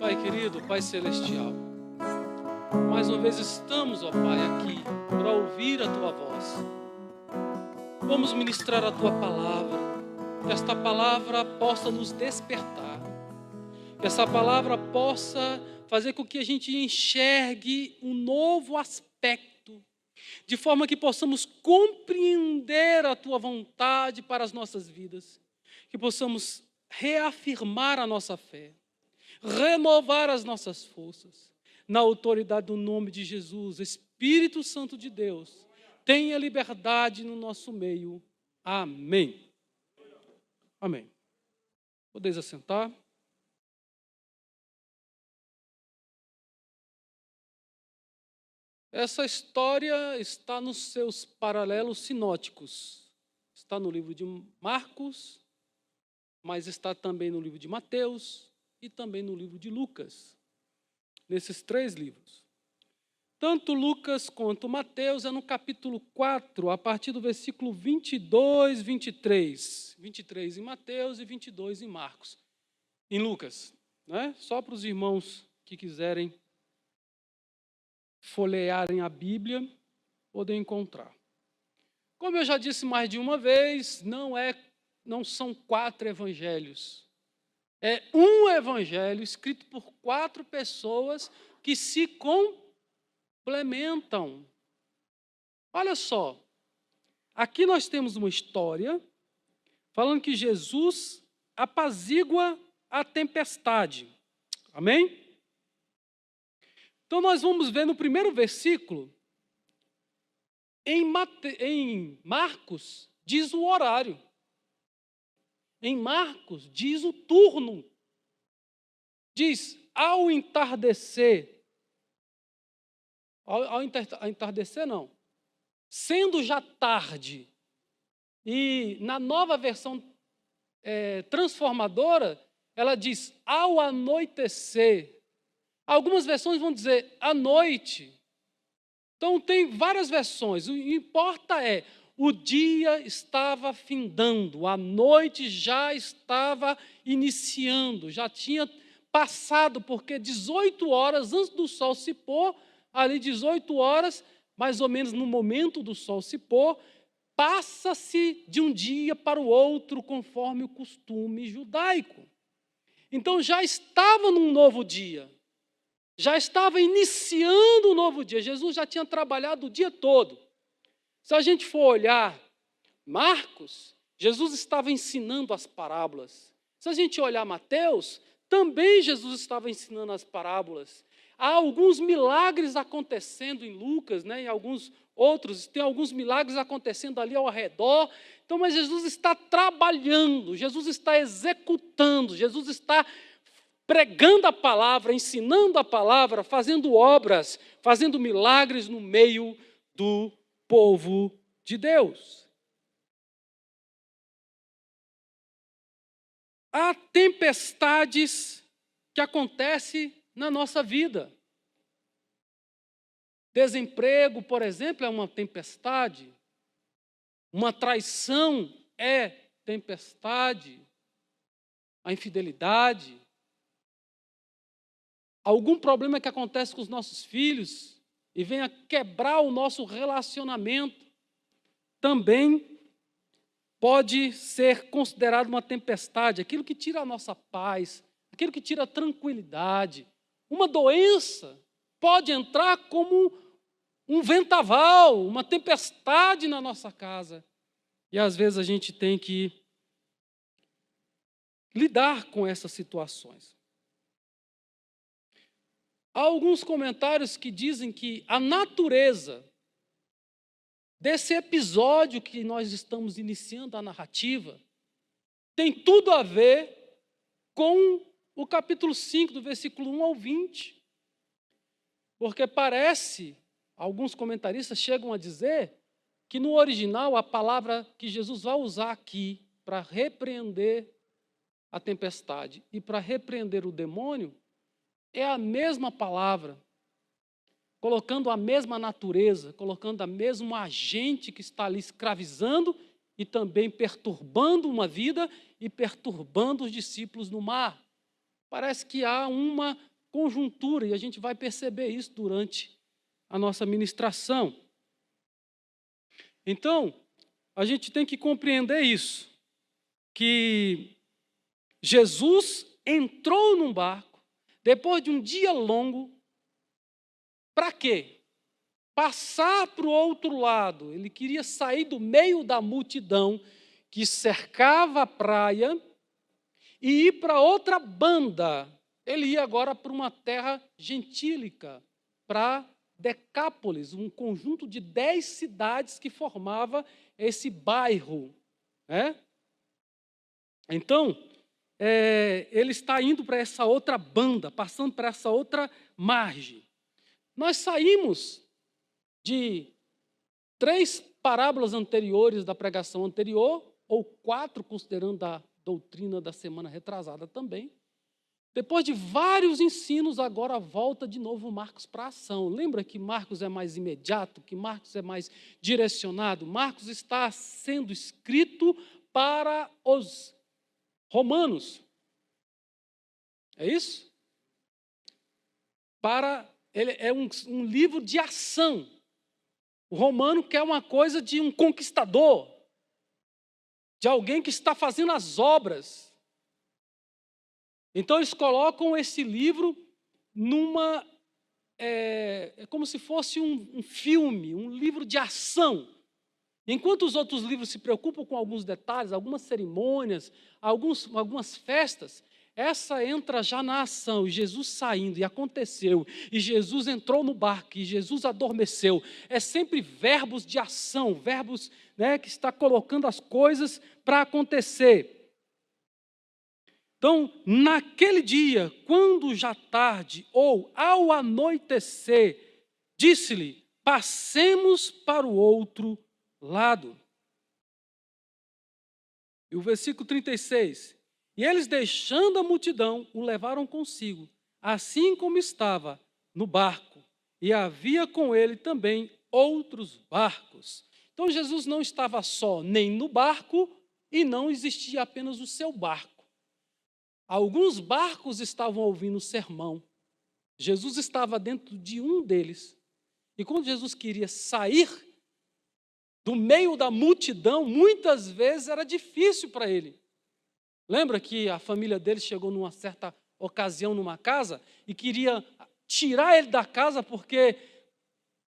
Pai querido, Pai celestial, mais uma vez estamos, ó Pai, aqui para ouvir a Tua voz. Vamos ministrar a Tua palavra, que esta palavra possa nos despertar, que essa palavra possa fazer com que a gente enxergue um novo aspecto, de forma que possamos compreender a Tua vontade para as nossas vidas, que possamos reafirmar a nossa fé, renovar as nossas forças, na autoridade do nome de Jesus. Espírito Santo de Deus, tenha liberdade no nosso meio. Amém. Amém. Podeis assentar. Essa história está nos seus paralelos sinóticos. Está no livro de Marcos, mas está também no livro de Mateus e também no livro de Lucas. Nesses 3 livros. Tanto Lucas quanto Mateus é no capítulo 4, a partir do versículo 22, 23. 23 em Mateus e 22 em Marcos. Em Lucas, né? Só para os irmãos que quiserem folhearem a Bíblia, podem encontrar. Como eu já disse mais de uma vez, não são 4 evangelhos. É um evangelho escrito por 4 pessoas que se complementam. Olha só, aqui nós temos uma história falando que Jesus apazigua a tempestade. Amém? Então nós vamos ver no primeiro versículo, em Marcos, diz o horário. Em Marcos, diz o turno. Diz, ao entardecer. Ao entardecer, não. Sendo já tarde. E na nova versão transformadora, ela diz, ao anoitecer. Algumas versões vão dizer, à noite. Então, tem várias versões. O que importa é, o dia estava findando, a noite já estava iniciando, já tinha passado, porque 18 horas antes do sol se pôr, ali 18 horas, mais ou menos no momento do sol se pôr, passa-se de um dia para o outro, conforme o costume judaico. Então já estava num novo dia, já estava iniciando um novo dia, Jesus já tinha trabalhado o dia todo. Se a gente for olhar Marcos, Jesus estava ensinando as parábolas. Se a gente olhar Mateus, também Jesus estava ensinando as parábolas. Há alguns milagres acontecendo em Lucas, né? Em alguns outros, tem alguns milagres acontecendo ali ao redor. Então, mas Jesus está trabalhando, Jesus está executando, Jesus está pregando a palavra, ensinando a palavra, fazendo obras, fazendo milagres no meio do povo de Deus. Há tempestades que acontecem na nossa vida. Desemprego, por exemplo, é uma tempestade. Uma traição é tempestade. A infidelidade. Algum problema que acontece com os nossos filhos e venha quebrar o nosso relacionamento, também pode ser considerado uma tempestade, aquilo que tira a nossa paz, aquilo que tira a tranquilidade. Uma doença pode entrar como um vendaval, uma tempestade na nossa casa. E às vezes a gente tem que lidar com essas situações. Há alguns comentários que dizem que a natureza desse episódio que nós estamos iniciando a narrativa tem tudo a ver com o capítulo 5, do versículo 1 ao 20. Porque parece, alguns comentaristas chegam a dizer, que no original a palavra que Jesus vai usar aqui para repreender a tempestade e para repreender o demônio é a mesma palavra, colocando a mesma natureza, colocando a mesmo agente que está ali escravizando e também perturbando uma vida e perturbando os discípulos no mar. Parece que há uma conjuntura, e a gente vai perceber isso durante a nossa ministração. Então, a gente tem que compreender isso, que Jesus entrou num barco, depois de um dia longo, para quê? Passar para o outro lado. Ele queria sair do meio da multidão que cercava a praia e ir para outra banda. Ele ia agora para uma terra gentílica, para Decápolis, um conjunto de 10 cidades que formava esse bairro. Né? Então, ele está indo para essa outra banda, passando para essa outra margem. Nós saímos de 3 parábolas anteriores da pregação anterior, ou 4, considerando a doutrina da semana retrasada também. Depois de vários ensinos, agora volta de novo Marcos para a ação. Lembra que Marcos é mais imediato, que Marcos é mais direcionado? Marcos está sendo escrito para os romanos. É isso? Ele é um livro de ação. O romano quer uma coisa de um conquistador, de alguém que está fazendo as obras. Então, eles colocam esse livro numa... É como se fosse um filme, um livro de ação. Enquanto os outros livros se preocupam com alguns detalhes, algumas cerimônias, algumas festas, essa entra já na ação, e Jesus saindo, e aconteceu, e Jesus entrou no barco, e Jesus adormeceu. É sempre verbos de ação, verbos, né, que está colocando as coisas para acontecer. Então, naquele dia, quando já tarde, ou ao anoitecer, disse-lhe, passemos para o outro lado. E o versículo 36, e eles, deixando a multidão, o levaram consigo, assim como estava no barco, e havia com ele também outros barcos. Então, Jesus não estava só nem no barco, e não existia apenas o seu barco. Alguns barcos estavam ouvindo o sermão. Jesus estava dentro de um deles. E quando Jesus queria sair do meio da multidão, muitas vezes era difícil para ele. Lembra que a família dele chegou numa certa ocasião numa casa e queria tirar ele da casa porque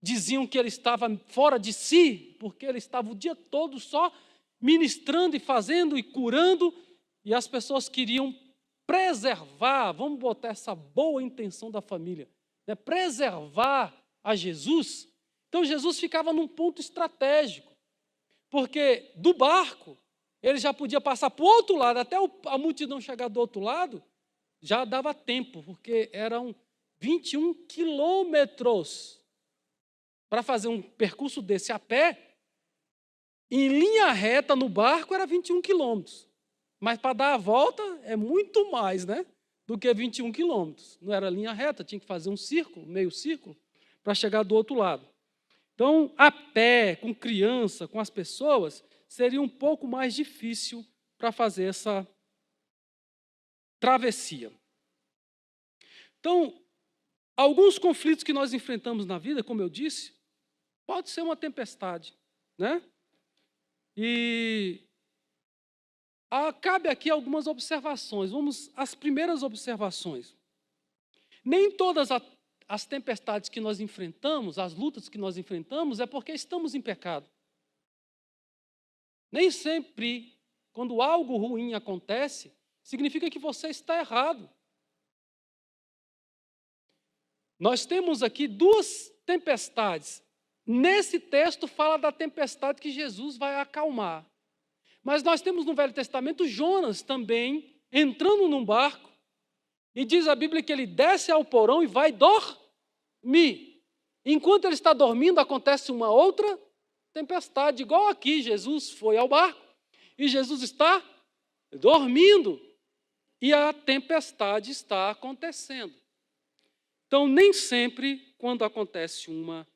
diziam que ele estava fora de si, porque ele estava o dia todo só ministrando e fazendo e curando, e as pessoas queriam preservar, vamos botar essa boa intenção da família, né? Preservar a Jesus. Então Jesus ficava num ponto estratégico, porque do barco ele já podia passar para o outro lado, até a multidão chegar do outro lado, já dava tempo, porque eram 21 quilômetros. Para fazer um percurso desse a pé, em linha reta no barco era 21 quilômetros. Mas para dar a volta é muito mais, né, do que 21 quilômetros. Não era linha reta, tinha que fazer um círculo, meio círculo, para chegar do outro lado. Então, a pé, com criança, com as pessoas, seria um pouco mais difícil para fazer essa travessia. Então, alguns conflitos que nós enfrentamos na vida, como eu disse, pode ser uma tempestade, né? E cabe aqui algumas observações. Vamos às primeiras observações. Nem todas as tempestades que nós enfrentamos, as lutas que nós enfrentamos, é porque estamos em pecado. Nem sempre, quando algo ruim acontece, significa que você está errado. Nós temos aqui 2 tempestades. Nesse texto fala da tempestade que Jesus vai acalmar. Mas nós temos no Velho Testamento Jonas também entrando num barco, e diz a Bíblia que ele desce ao porão e vai dormir. Enquanto ele está dormindo, acontece uma outra tempestade, igual aqui. Jesus foi ao barco e Jesus está dormindo e a tempestade está acontecendo. Então, nem sempre, quando acontece uma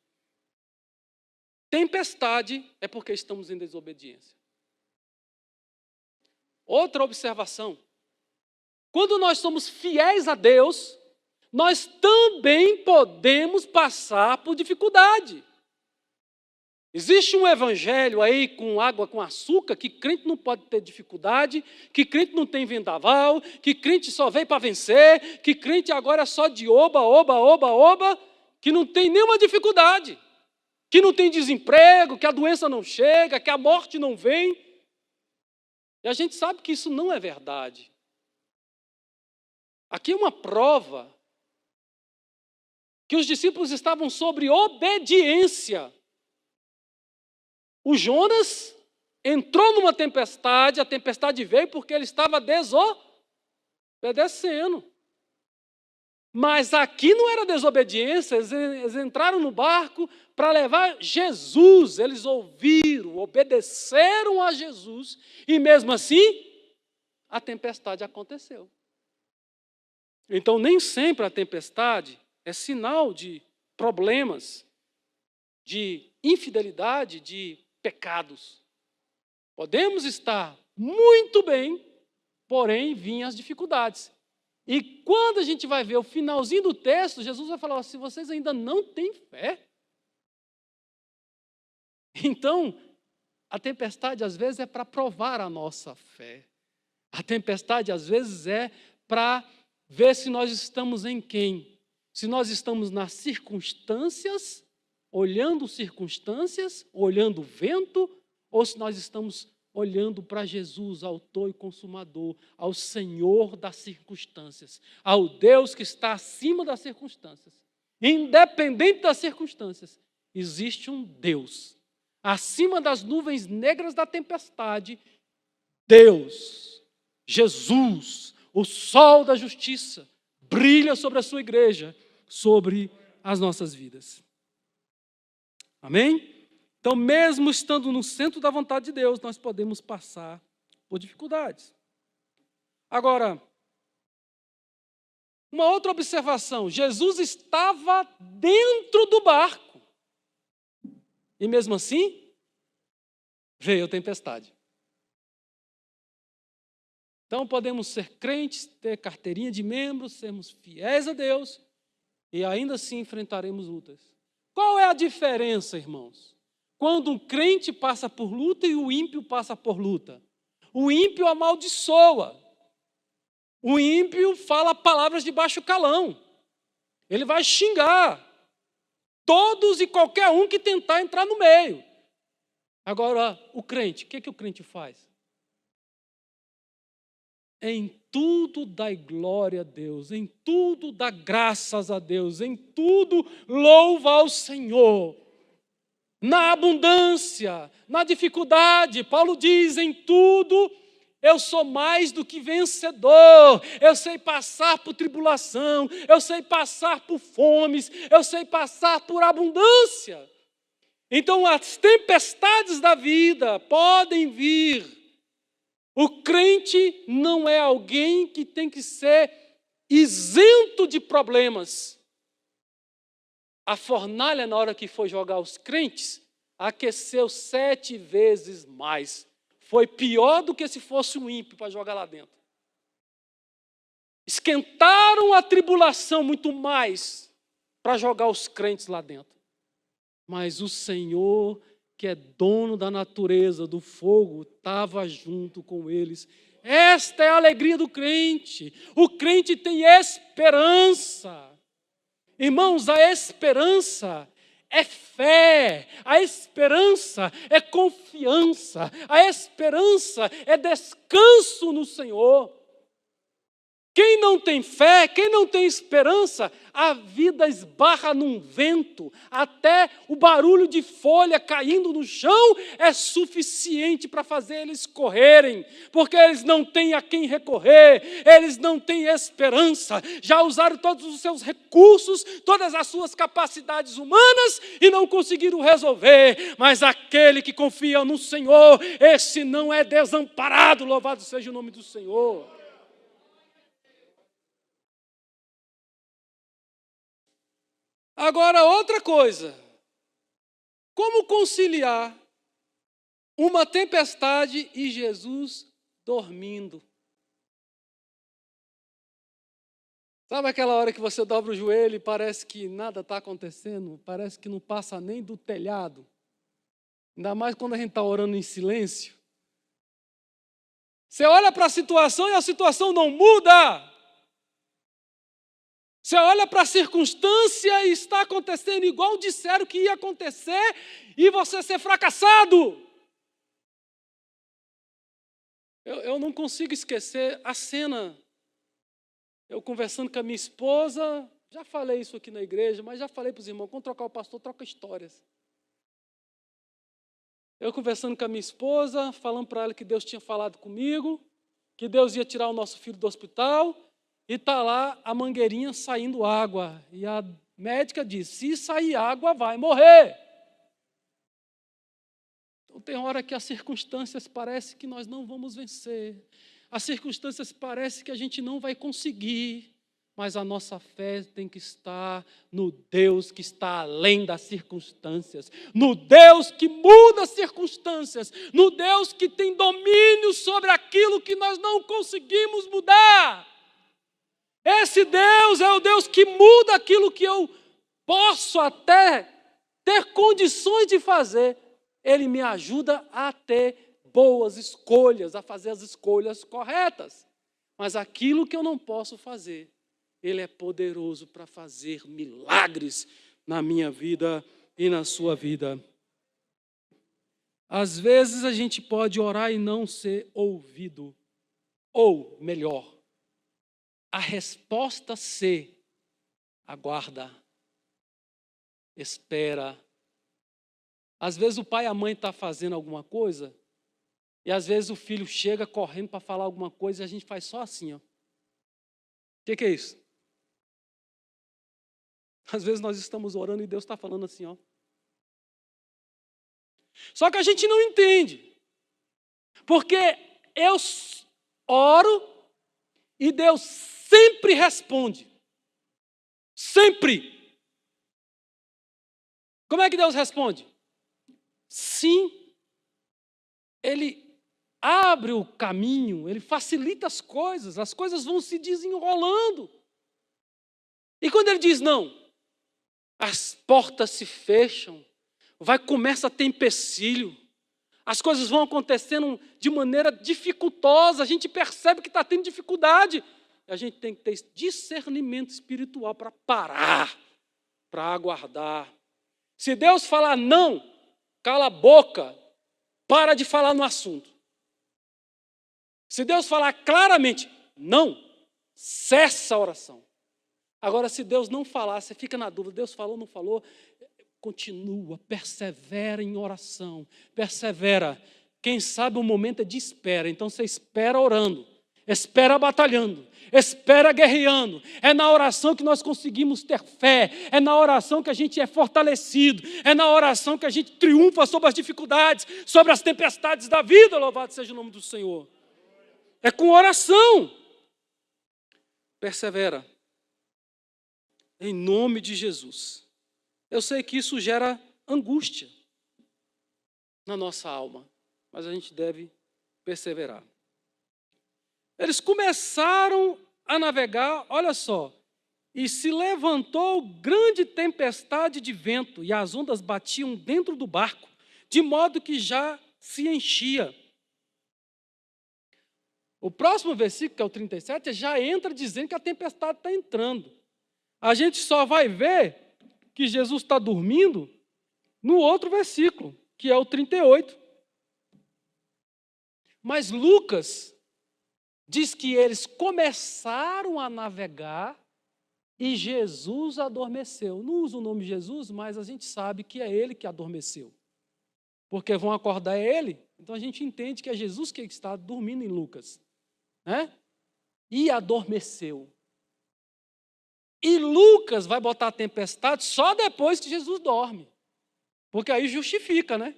tempestade, é porque estamos em desobediência. Outra observação: quando nós somos fiéis a Deus, nós também podemos passar por dificuldade. Existe um evangelho aí com água com açúcar, que crente não pode ter dificuldade, que crente não tem vendaval, que crente só veio para vencer, que crente agora é só de oba, oba, oba, oba, que não tem nenhuma dificuldade, que não tem desemprego, que a doença não chega, que a morte não vem. E a gente sabe que isso não é verdade. Aqui é uma prova que os discípulos estavam sobre obediência. O Jonas entrou numa tempestade, a tempestade veio porque ele estava desobedecendo. Mas aqui não era desobediência, eles entraram no barco para levar Jesus. Eles ouviram, obedeceram a Jesus, e mesmo assim, a tempestade aconteceu. Então, nem sempre a tempestade é sinal de problemas, de infidelidade, de pecados. Podemos estar muito bem, porém vinham as dificuldades. E quando a gente vai ver o finalzinho do texto, Jesus vai falar: se vocês ainda não têm fé. Então, a tempestade às vezes é para provar a nossa fé. A tempestade às vezes é para ver se nós estamos em quem? Se nós estamos nas circunstâncias, olhando o vento, ou se nós estamos olhando para Jesus, autor e consumador, ao Senhor das circunstâncias, ao Deus que está acima das circunstâncias. Independente das circunstâncias, existe um Deus. Acima das nuvens negras da tempestade, Deus, Jesus, o sol da justiça, brilha sobre a sua igreja, sobre as nossas vidas. Amém? Então, mesmo estando no centro da vontade de Deus, nós podemos passar por dificuldades. Agora, uma outra observação: Jesus estava dentro do barco. E mesmo assim, veio a tempestade. Então, podemos ser crentes, ter carteirinha de membros, sermos fiéis a Deus, e ainda assim enfrentaremos lutas. Qual é a diferença, irmãos? Quando um crente passa por luta e o ímpio passa por luta. O ímpio amaldiçoa. O ímpio fala palavras de baixo calão. Ele vai xingar todos e qualquer um que tentar entrar no meio. Agora, o crente, o que o crente faz? Em tudo dai glória a Deus, em tudo dá graças a Deus, em tudo louva ao Senhor. Na abundância, na dificuldade, Paulo diz: em tudo eu sou mais do que vencedor. Eu sei passar por tribulação, eu sei passar por fomes, eu sei passar por abundância. Então as tempestades da vida podem vir. O crente não é alguém que tem que ser isento de problemas. A fornalha, na hora que foi jogar os crentes, aqueceu 7 vezes mais. Foi pior do que se fosse um ímpio para jogar lá dentro. Esquentaram a tribulação muito mais para jogar os crentes lá dentro. Mas o Senhor, que é dono da natureza, do fogo, estava junto com eles. Esta é a alegria do crente. O crente tem esperança. Irmãos, a esperança é fé, a esperança é confiança, a esperança é descanso no Senhor. Quem não tem fé, quem não tem esperança, a vida esbarra num vento, até o barulho de folha caindo no chão é suficiente para fazer eles correrem, porque eles não têm a quem recorrer, eles não têm esperança, já usaram todos os seus recursos, todas as suas capacidades humanas e não conseguiram resolver, mas aquele que confia no Senhor, esse não é desamparado, louvado seja o nome do Senhor. Agora, outra coisa, como conciliar uma tempestade e Jesus dormindo? Sabe aquela hora que você dobra o joelho e parece que nada está acontecendo? Parece que não passa nem do telhado. Ainda mais quando a gente está orando em silêncio. Você olha para a situação e a situação não muda. Você olha para a circunstância e está acontecendo igual disseram que ia acontecer e você ser fracassado. Eu não consigo esquecer a cena. Eu conversando com a minha esposa, já falei isso aqui na igreja, mas já falei para os irmãos, quando trocar o pastor, troca histórias. Eu conversando com a minha esposa, falando para ela que Deus tinha falado comigo, que Deus ia tirar o nosso filho do hospital, e está lá a mangueirinha saindo água. E a médica disse, se sair água, vai morrer. Então tem hora que as circunstâncias parecem que nós não vamos vencer. As circunstâncias parecem que a gente não vai conseguir. Mas a nossa fé tem que estar no Deus que está além das circunstâncias, no Deus que muda as circunstâncias, no Deus que tem domínio sobre aquilo que nós não conseguimos mudar. Esse Deus é o Deus que muda aquilo que eu posso até ter condições de fazer. Ele me ajuda a ter boas escolhas, a fazer as escolhas corretas. Mas aquilo que eu não posso fazer, Ele é poderoso para fazer milagres na minha vida e na sua vida. Às vezes a gente pode orar e não ser ouvido. Ou, melhor, a resposta ser, aguarda, espera. Às vezes o pai e a mãe estão fazendo alguma coisa, e às vezes o filho chega correndo para falar alguma coisa e a gente faz só assim, ó. O que é isso? Às vezes nós estamos orando e Deus está falando assim, ó. Só que a gente não entende. Porque eu oro e Deus sempre responde. Sempre. Como é que Deus responde? Sim. Ele abre o caminho, Ele facilita as coisas vão se desenrolando. E quando Ele diz não, as portas se fecham, começa a ter empecilho, as coisas vão acontecendo de maneira dificultosa, a gente percebe que está tendo dificuldade, e a gente tem que ter discernimento espiritual para parar, para aguardar. Se Deus falar não, cala a boca, para de falar no assunto. Se Deus falar claramente não, cessa a oração. Agora, se Deus não falar, você fica na dúvida, Deus falou ou não falou, continua, persevera em oração, persevera. Quem sabe o momento é de espera, então você espera orando, espera batalhando, espera guerreando. É na oração que nós conseguimos ter fé, é na oração que a gente é fortalecido, é na oração que a gente triunfa sobre as dificuldades, sobre as tempestades da vida, louvado seja o nome do Senhor. É com oração. Persevera. Em nome de Jesus. Eu sei que isso gera angústia na nossa alma, mas a gente deve perseverar. Eles começaram a navegar, olha só, e se levantou grande tempestade de vento, e as ondas batiam dentro do barco, de modo que já se enchia. O próximo versículo, que é o 37, já entra dizendo que a tempestade está entrando. A gente só vai ver que Jesus está dormindo no outro versículo, que é o 38. Mas Lucas diz que eles começaram a navegar e Jesus adormeceu. Não usa o nome de Jesus, mas a gente sabe que é ele que adormeceu. Porque vão acordar ele, então a gente entende que é Jesus que está dormindo em Lucas. Né? E adormeceu. E Lucas vai botar a tempestade só depois que Jesus dorme. Porque aí justifica, né?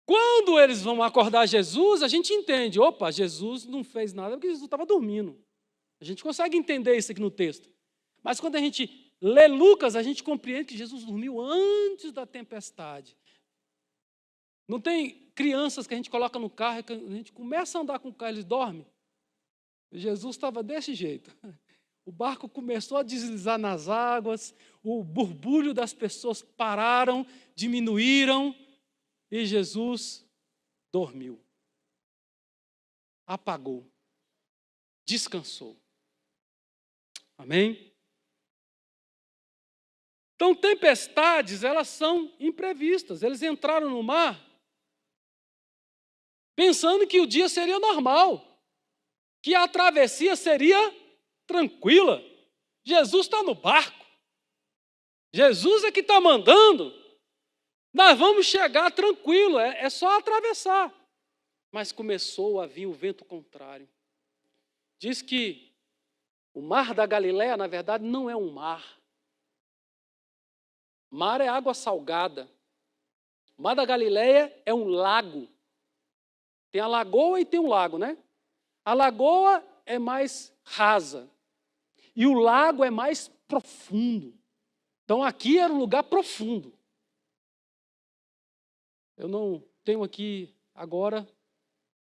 Quando eles vão acordar Jesus, a gente entende. Opa, Jesus não fez nada porque Jesus estava dormindo. A gente consegue entender isso aqui no texto. Mas quando a gente lê Lucas, a gente compreende que Jesus dormiu antes da tempestade. Não tem crianças que a gente coloca no carro, que a gente começa a andar com o carro, eles dormem. Jesus estava desse jeito. O barco começou a deslizar nas águas, o borbulho das pessoas pararam, diminuíram, e Jesus dormiu, apagou, descansou. Amém? Então, tempestades, elas são imprevistas. Eles entraram no mar pensando que o dia seria normal, que a travessia seria tranquila. Jesus está no barco. Jesus é que está mandando. Nós vamos chegar tranquilo, é só atravessar. Mas começou a vir o vento contrário. Diz que o mar da Galileia, na verdade, não é um mar. Mar é água salgada. O mar da Galileia é um lago. Tem a lagoa e tem um lago, né? A lagoa é mais rasa. E o lago é mais profundo. Então aqui era um lugar profundo. Eu não tenho aqui agora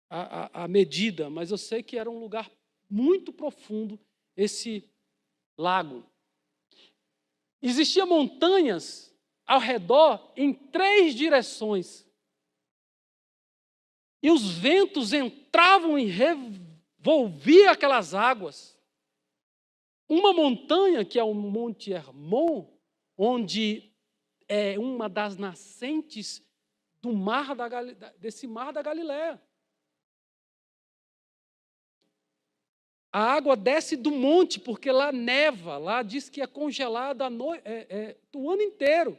a medida, mas eu sei que era um lugar muito profundo esse lago. Existiam montanhas ao redor em 3 direções. E os ventos entravam e revolviam aquelas águas. Uma montanha, que é o Monte Hermon, onde é uma das nascentes desse mar da Galileia. A água desce do monte, porque lá neva, lá diz que é congelada o ano inteiro.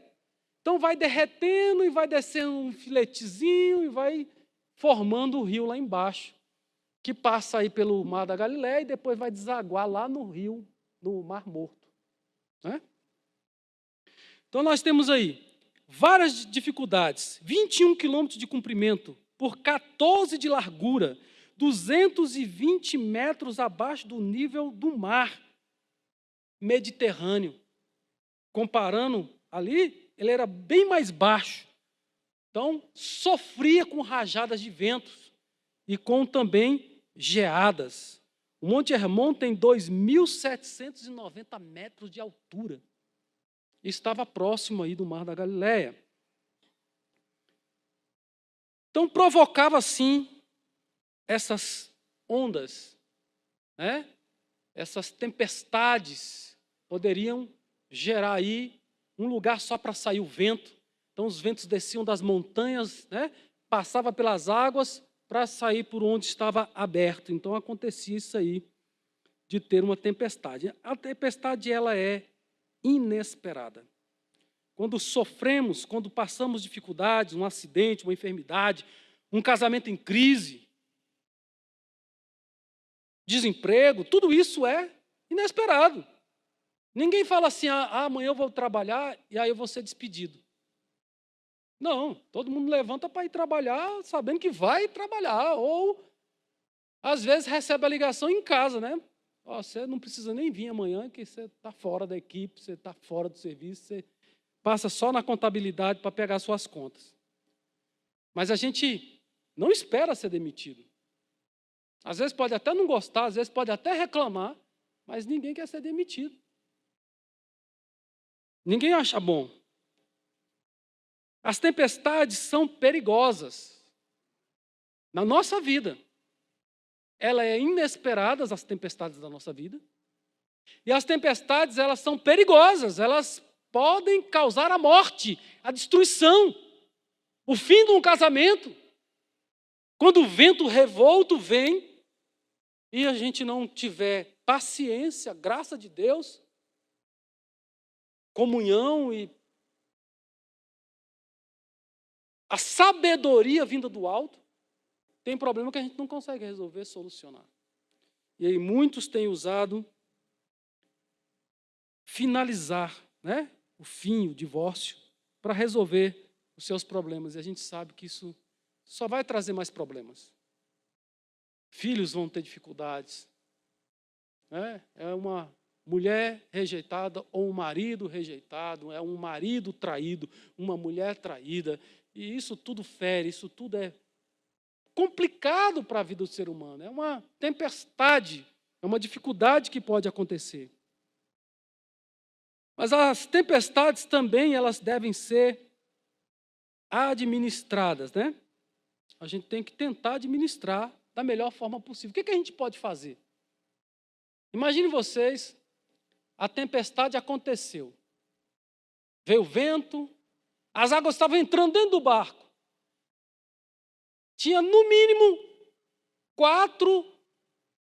Então vai derretendo e vai descendo um filetezinho e vai formando o rio lá embaixo, que passa aí pelo Mar da Galileia e depois vai desaguar lá no rio, no Mar Morto. Né? Então nós temos aí várias dificuldades. 21 quilômetros de comprimento por 14 de largura, 220 metros abaixo do nível do mar Mediterrâneo. Comparando ali, ele era bem mais baixo. Então, sofria com rajadas de ventos e com também geadas. O Monte Hermon tem 2.790 metros de altura. Estava próximo aí do Mar da Galileia. Então, provocava, sim, essas ondas, né? Essas tempestades poderiam gerar aí um lugar só para sair o vento. Então, os ventos desciam das montanhas, né? Passava pelas águas para sair por onde estava aberto. Então, acontecia isso aí, de ter uma tempestade. A tempestade, ela é inesperada. Quando sofremos, quando passamos dificuldades, um acidente, uma enfermidade, um casamento em crise, desemprego, tudo isso é inesperado. Ninguém fala assim, amanhã eu vou trabalhar e aí eu vou ser despedido. Não, todo mundo levanta para ir trabalhar sabendo que vai trabalhar. Ou, às vezes, recebe a ligação em casa, né? Você não precisa nem vir amanhã, que você está fora da equipe, você está fora do serviço, você passa só na contabilidade para pegar suas contas. Mas a gente não espera ser demitido. Às vezes pode até não gostar, às vezes pode até reclamar, mas ninguém quer ser demitido. Ninguém acha bom. As tempestades são perigosas na nossa vida. Ela é inesperada, as tempestades da nossa vida. E as tempestades, elas são perigosas, elas podem causar a morte, a destruição, o fim de um casamento. Quando o vento revolto vem e a gente não tiver paciência, graça de Deus, comunhão e a sabedoria vinda do alto, tem problema que a gente não consegue resolver, solucionar. E aí muitos têm usado finalizar, né, o fim, o divórcio, para resolver os seus problemas. E a gente sabe que isso só vai trazer mais problemas. Filhos vão ter dificuldades. Né? É uma mulher rejeitada ou um marido rejeitado, é um marido traído, uma mulher traída. E isso tudo fere, isso tudo é complicado para a vida do ser humano. É uma tempestade É uma dificuldade que pode acontecer. Mas as tempestades também, elas devem ser administradas, né? A gente tem que tentar administrar da melhor forma possível. O que a gente pode fazer? Imagine vocês, a tempestade aconteceu. Veio o vento, as águas estavam entrando dentro do barco. Tinha, no mínimo, 4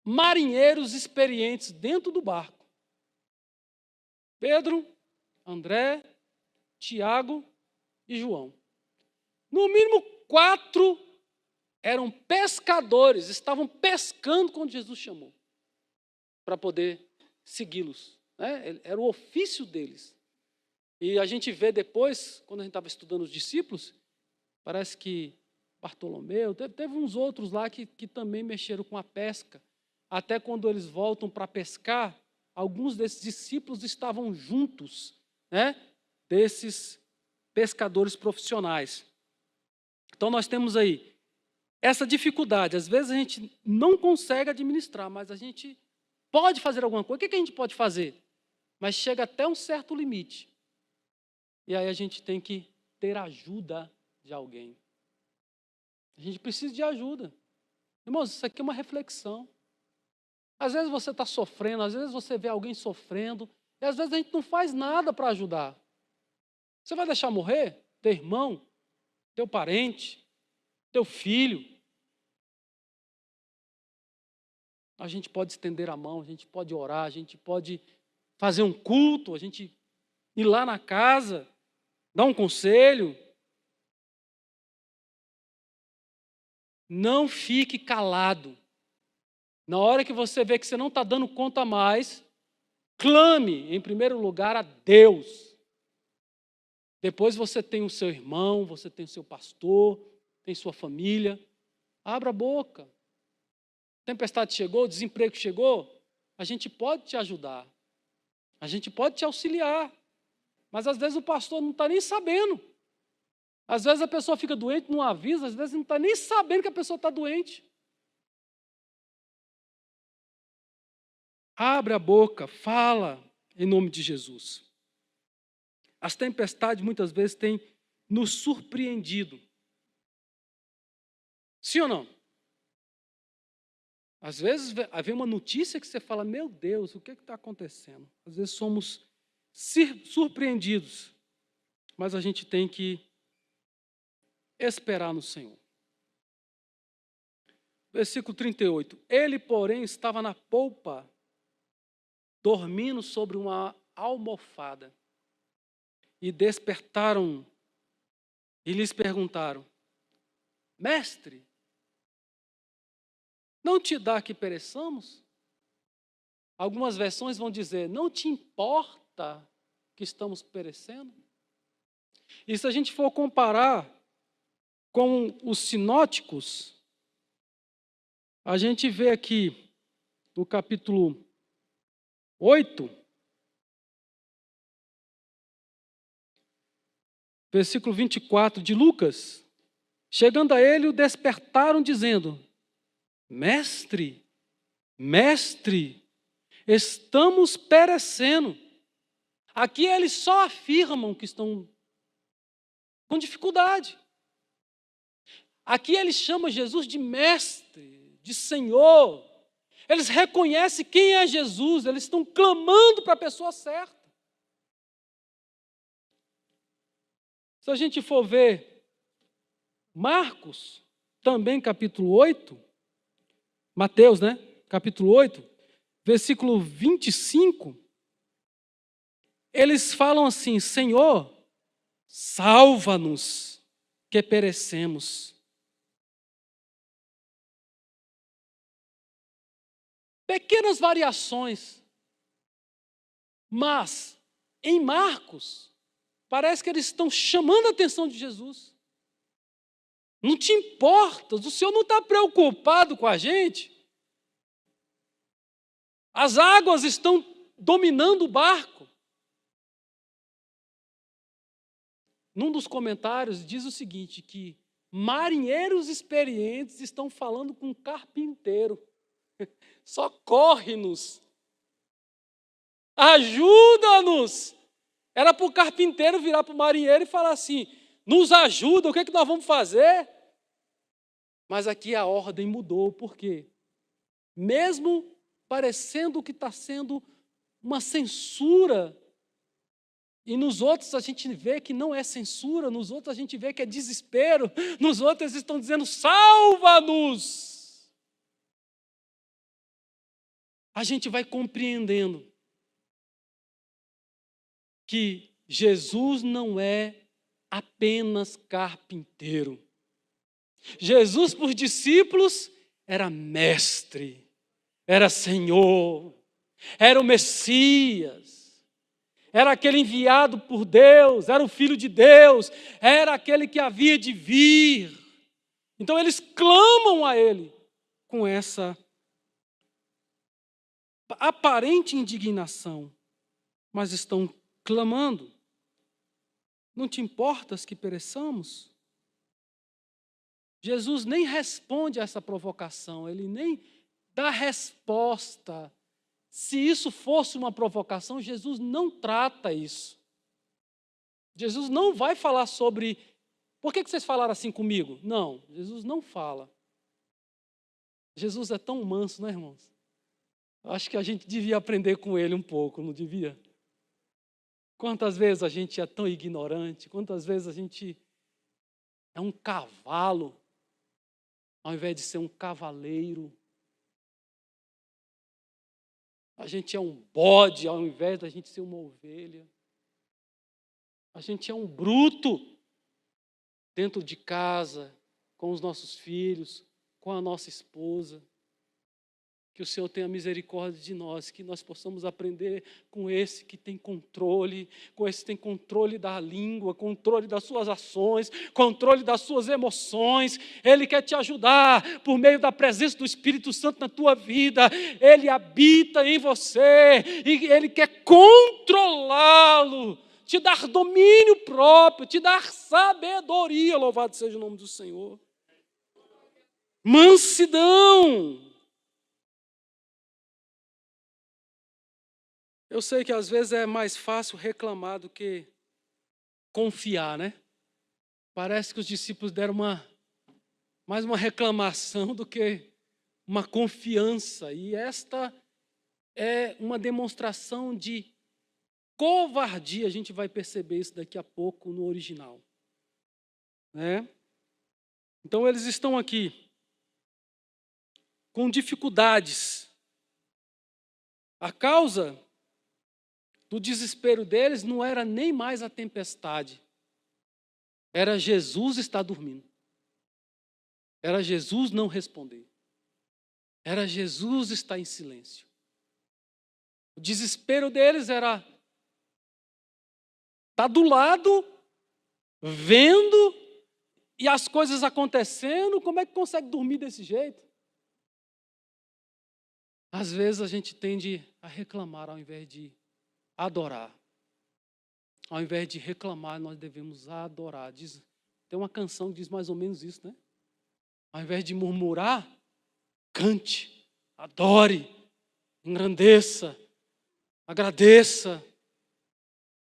marinheiros experientes dentro do barco. Pedro, André, Tiago e João. No mínimo 4 eram pescadores, estavam pescando quando Jesus chamou, para poder segui-los, né? Era o ofício deles. E a gente vê depois, quando a gente estava estudando os discípulos, parece que Bartolomeu, teve uns outros lá que também mexeram com a pesca. Até quando eles voltam para pescar, alguns desses discípulos estavam juntos, né, desses pescadores profissionais. Então nós temos aí essa dificuldade. Às vezes a gente não consegue administrar, mas a gente pode fazer alguma coisa. O que a gente pode fazer? Mas chega até um certo limite. E aí a gente tem que ter ajuda de alguém. A gente precisa de ajuda. Irmãos, isso aqui é uma reflexão. Às vezes você está sofrendo, às vezes você vê alguém sofrendo, e às vezes a gente não faz nada para ajudar. Você vai deixar morrer teu irmão, teu parente, teu filho? A gente pode estender a mão, a gente pode orar, a gente pode fazer um culto, a gente ir lá na casa, dar um conselho. Não fique calado. Na hora que você vê que você não está dando conta mais, clame, em primeiro lugar, a Deus. Depois você tem o seu irmão, você tem o seu pastor, tem sua família. Abra a boca. A tempestade chegou, o desemprego chegou, a gente pode te ajudar. A gente pode te auxiliar. Mas às vezes o pastor não está nem sabendo. Às vezes a pessoa fica doente, não avisa, às vezes não está nem sabendo que a pessoa está doente. Abre a boca, fala em nome de Jesus. As tempestades muitas vezes têm nos surpreendido. Sim ou não? Às vezes vem uma notícia que você fala, meu Deus, o que está acontecendo? Às vezes somos surpreendidos, mas a gente tem que esperar no Senhor. Versículo 38. Ele, porém, estava na polpa, dormindo sobre uma almofada. E despertaram e lhes perguntaram, mestre, não te dá que pereçamos? Algumas versões vão dizer, não te importa que estamos perecendo? E se a gente for comparar com os sinóticos, a gente vê aqui no capítulo 8, versículo 24 de Lucas, chegando a ele, o despertaram dizendo, mestre, estamos perecendo. Aqui eles só afirmam que estão com dificuldade. Aqui eles chamam Jesus de mestre, de Senhor. Eles reconhecem quem é Jesus, eles estão clamando para a pessoa certa. Se a gente for ver Marcos, também capítulo 8, Mateus, né? Capítulo 8, versículo 25, eles falam assim, Senhor, salva-nos, que perecemos. Pequenas variações, mas em Marcos, parece que eles estão chamando a atenção de Jesus. Não te importa, o Senhor não está preocupado com a gente. As águas estão dominando o barco. Num dos comentários diz o seguinte, que marinheiros experientes estão falando com um carpinteiro. socorre-nos, ajuda-nos. Era para o carpinteiro virar para o marinheiro e falar assim, nos ajuda, o que é que nós vamos fazer? Mas aqui a ordem mudou, por quê? Mesmo parecendo que está sendo uma censura, e nos outros a gente vê que não é censura, nos outros a gente vê que é desespero, nos outros eles estão dizendo, salva-nos! A gente vai compreendendo que Jesus não é apenas carpinteiro. Jesus, por discípulos, era mestre, era Senhor, era o Messias, era aquele enviado por Deus, era o Filho de Deus, era aquele que havia de vir. Então eles clamam a Ele com essa aparente indignação, mas estão clamando. Não te importas que pereçamos? Jesus nem responde a essa provocação, ele nem dá resposta. Se isso fosse uma provocação, Jesus não trata isso. Jesus não vai falar sobre, por que vocês falaram assim comigo? Não, Jesus não fala. Jesus é tão manso, né, irmãos? Acho que a gente devia aprender com ele um pouco, não devia? Quantas vezes a gente é tão ignorante, quantas vezes a gente é um cavalo, ao invés de ser um cavaleiro. A gente é um bode, ao invés da gente ser uma ovelha. A gente é um bruto dentro de casa, com os nossos filhos, com a nossa esposa. Que o Senhor tenha misericórdia de nós, que nós possamos aprender com esse que tem controle, com esse que tem controle da língua, controle das suas ações, controle das suas emoções. Ele quer te ajudar por meio da presença do Espírito Santo na tua vida. Ele habita em você e Ele quer controlá-lo, te dar domínio próprio, te dar sabedoria. Louvado seja o nome do Senhor. Mansidão. Eu sei que às vezes é mais fácil reclamar do que confiar, né? Parece que os discípulos deram mais uma reclamação do que uma confiança. E esta é uma demonstração de covardia. A gente vai perceber isso daqui a pouco no original, né? Então eles estão aqui com dificuldades. A causa do desespero deles não era nem mais a tempestade. Era Jesus estar dormindo. Era Jesus não responder. Era Jesus estar em silêncio. O desespero deles era estar do lado, vendo, e as coisas acontecendo. Como é que consegue dormir desse jeito? Às vezes a gente tende a reclamar ao invés de adorar. Ao invés de reclamar, nós devemos adorar. Tem uma canção que diz mais ou menos isso, né? Ao invés de murmurar, cante, adore, engrandeça, agradeça,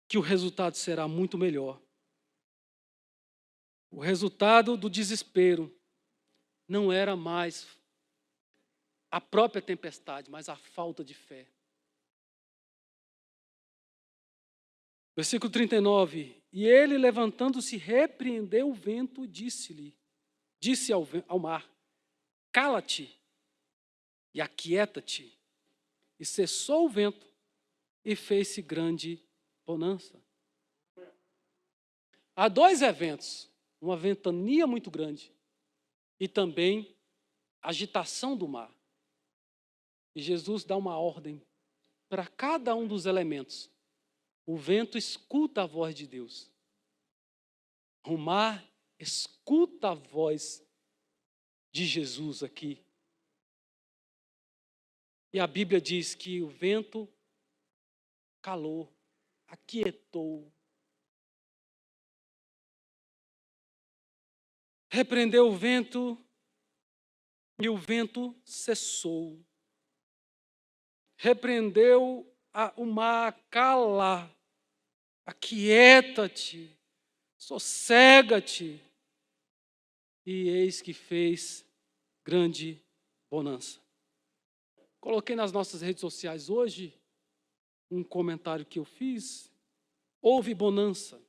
que o resultado será muito melhor. O resultado do desespero não era mais a própria tempestade, mas a falta de fé. Versículo 39. E ele, levantando-se, repreendeu o vento e disse ao mar, cala-te e aquieta-te. E cessou o vento e fez-se grande bonança. Há dois eventos, uma ventania muito grande e também agitação do mar. E Jesus dá uma ordem para cada um dos elementos. O vento escuta a voz de Deus. O mar escuta a voz de Jesus aqui. E a Bíblia diz que o vento calou, aquietou. Repreendeu o vento e o vento cessou. repreendeu o mar, cala, aquieta-te, sossega-te. E eis que fez grande bonança. Coloquei nas nossas redes sociais hoje um comentário que eu fiz. Houve bonança.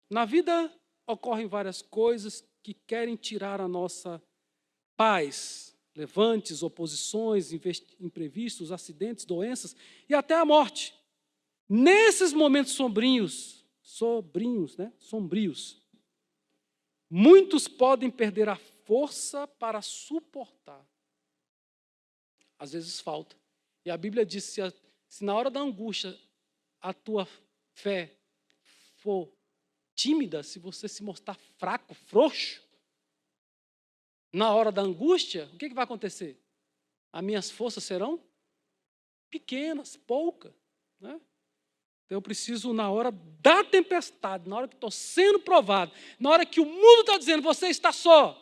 Na vida ocorrem várias coisas que querem tirar a nossa paz. Levantes, oposições, imprevistos, acidentes, doenças e até a morte. Nesses momentos sombrios, muitos podem perder a força para suportar. Às vezes falta. E a Bíblia diz, se na hora da angústia a tua fé for tímida, se você se mostrar fraco, frouxo, na hora da angústia, o que vai acontecer? As minhas forças serão pequenas, poucas. Né? Então eu preciso, na hora da tempestade, na hora que estou sendo provado, na hora que o mundo está dizendo, você está só,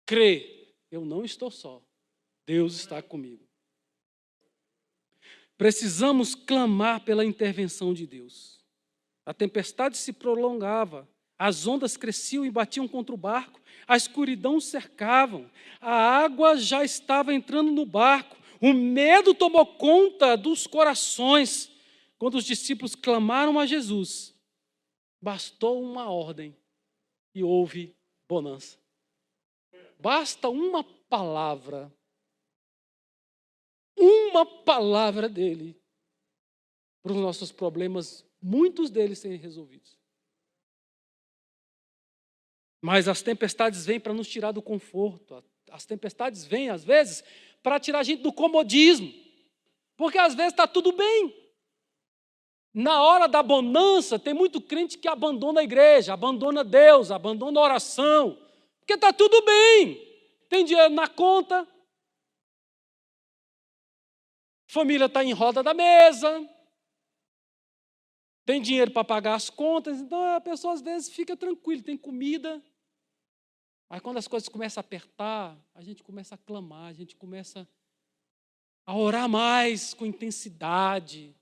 crer, eu não estou só. Deus está comigo. Precisamos clamar pela intervenção de Deus. A tempestade se prolongava, as ondas cresciam e batiam contra o barco, a escuridão cercavam, a água já estava entrando no barco, o medo tomou conta dos corações. Quando os discípulos clamaram a Jesus, bastou uma ordem e houve bonança. Basta uma palavra dele para os nossos problemas, muitos deles serem resolvidos. Mas as tempestades vêm para nos tirar do conforto. As tempestades vêm, às vezes, para tirar a gente do comodismo. Porque, às vezes, está tudo bem. Na hora da bonança, tem muito crente que abandona a igreja, abandona Deus, abandona a oração. Porque está tudo bem. Tem dinheiro na conta. Família está em roda da mesa. Tem dinheiro para pagar as contas. Então, a pessoa, às vezes, fica tranquila, tem comida. Mas quando as coisas começam a apertar, a gente começa a clamar, a gente começa a orar mais com intensidade.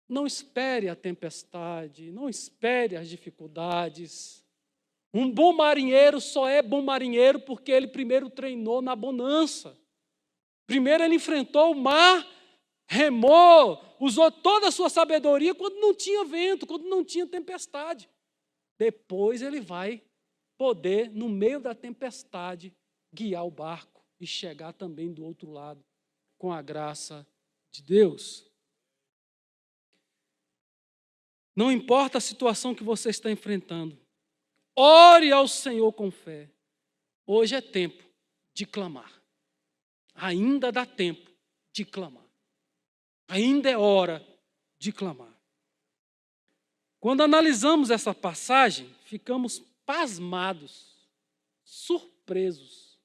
Não espere a tempestade, não espere as dificuldades. Um bom marinheiro só é bom marinheiro porque ele primeiro treinou na bonança. Primeiro ele enfrentou o mar, remou, usou toda a sua sabedoria quando não tinha vento, quando não tinha tempestade. Depois ele vai poder, no meio da tempestade, guiar o barco e chegar também do outro lado, com a graça de Deus. Não importa a situação que você está enfrentando, ore ao Senhor com fé. Hoje é tempo de clamar. Ainda dá tempo de clamar. Ainda é hora de clamar. Quando analisamos essa passagem, ficamos pasmados, surpresos.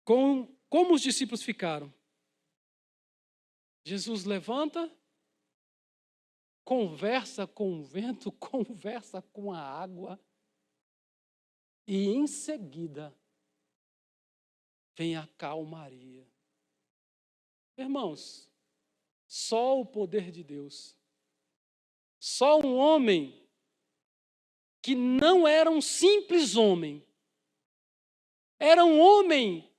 Como os discípulos ficaram? Jesus levanta, conversa com o vento, conversa com a água, e em seguida vem a calmaria. Irmãos, só o poder de Deus, só um homem que não era um simples homem, era um homem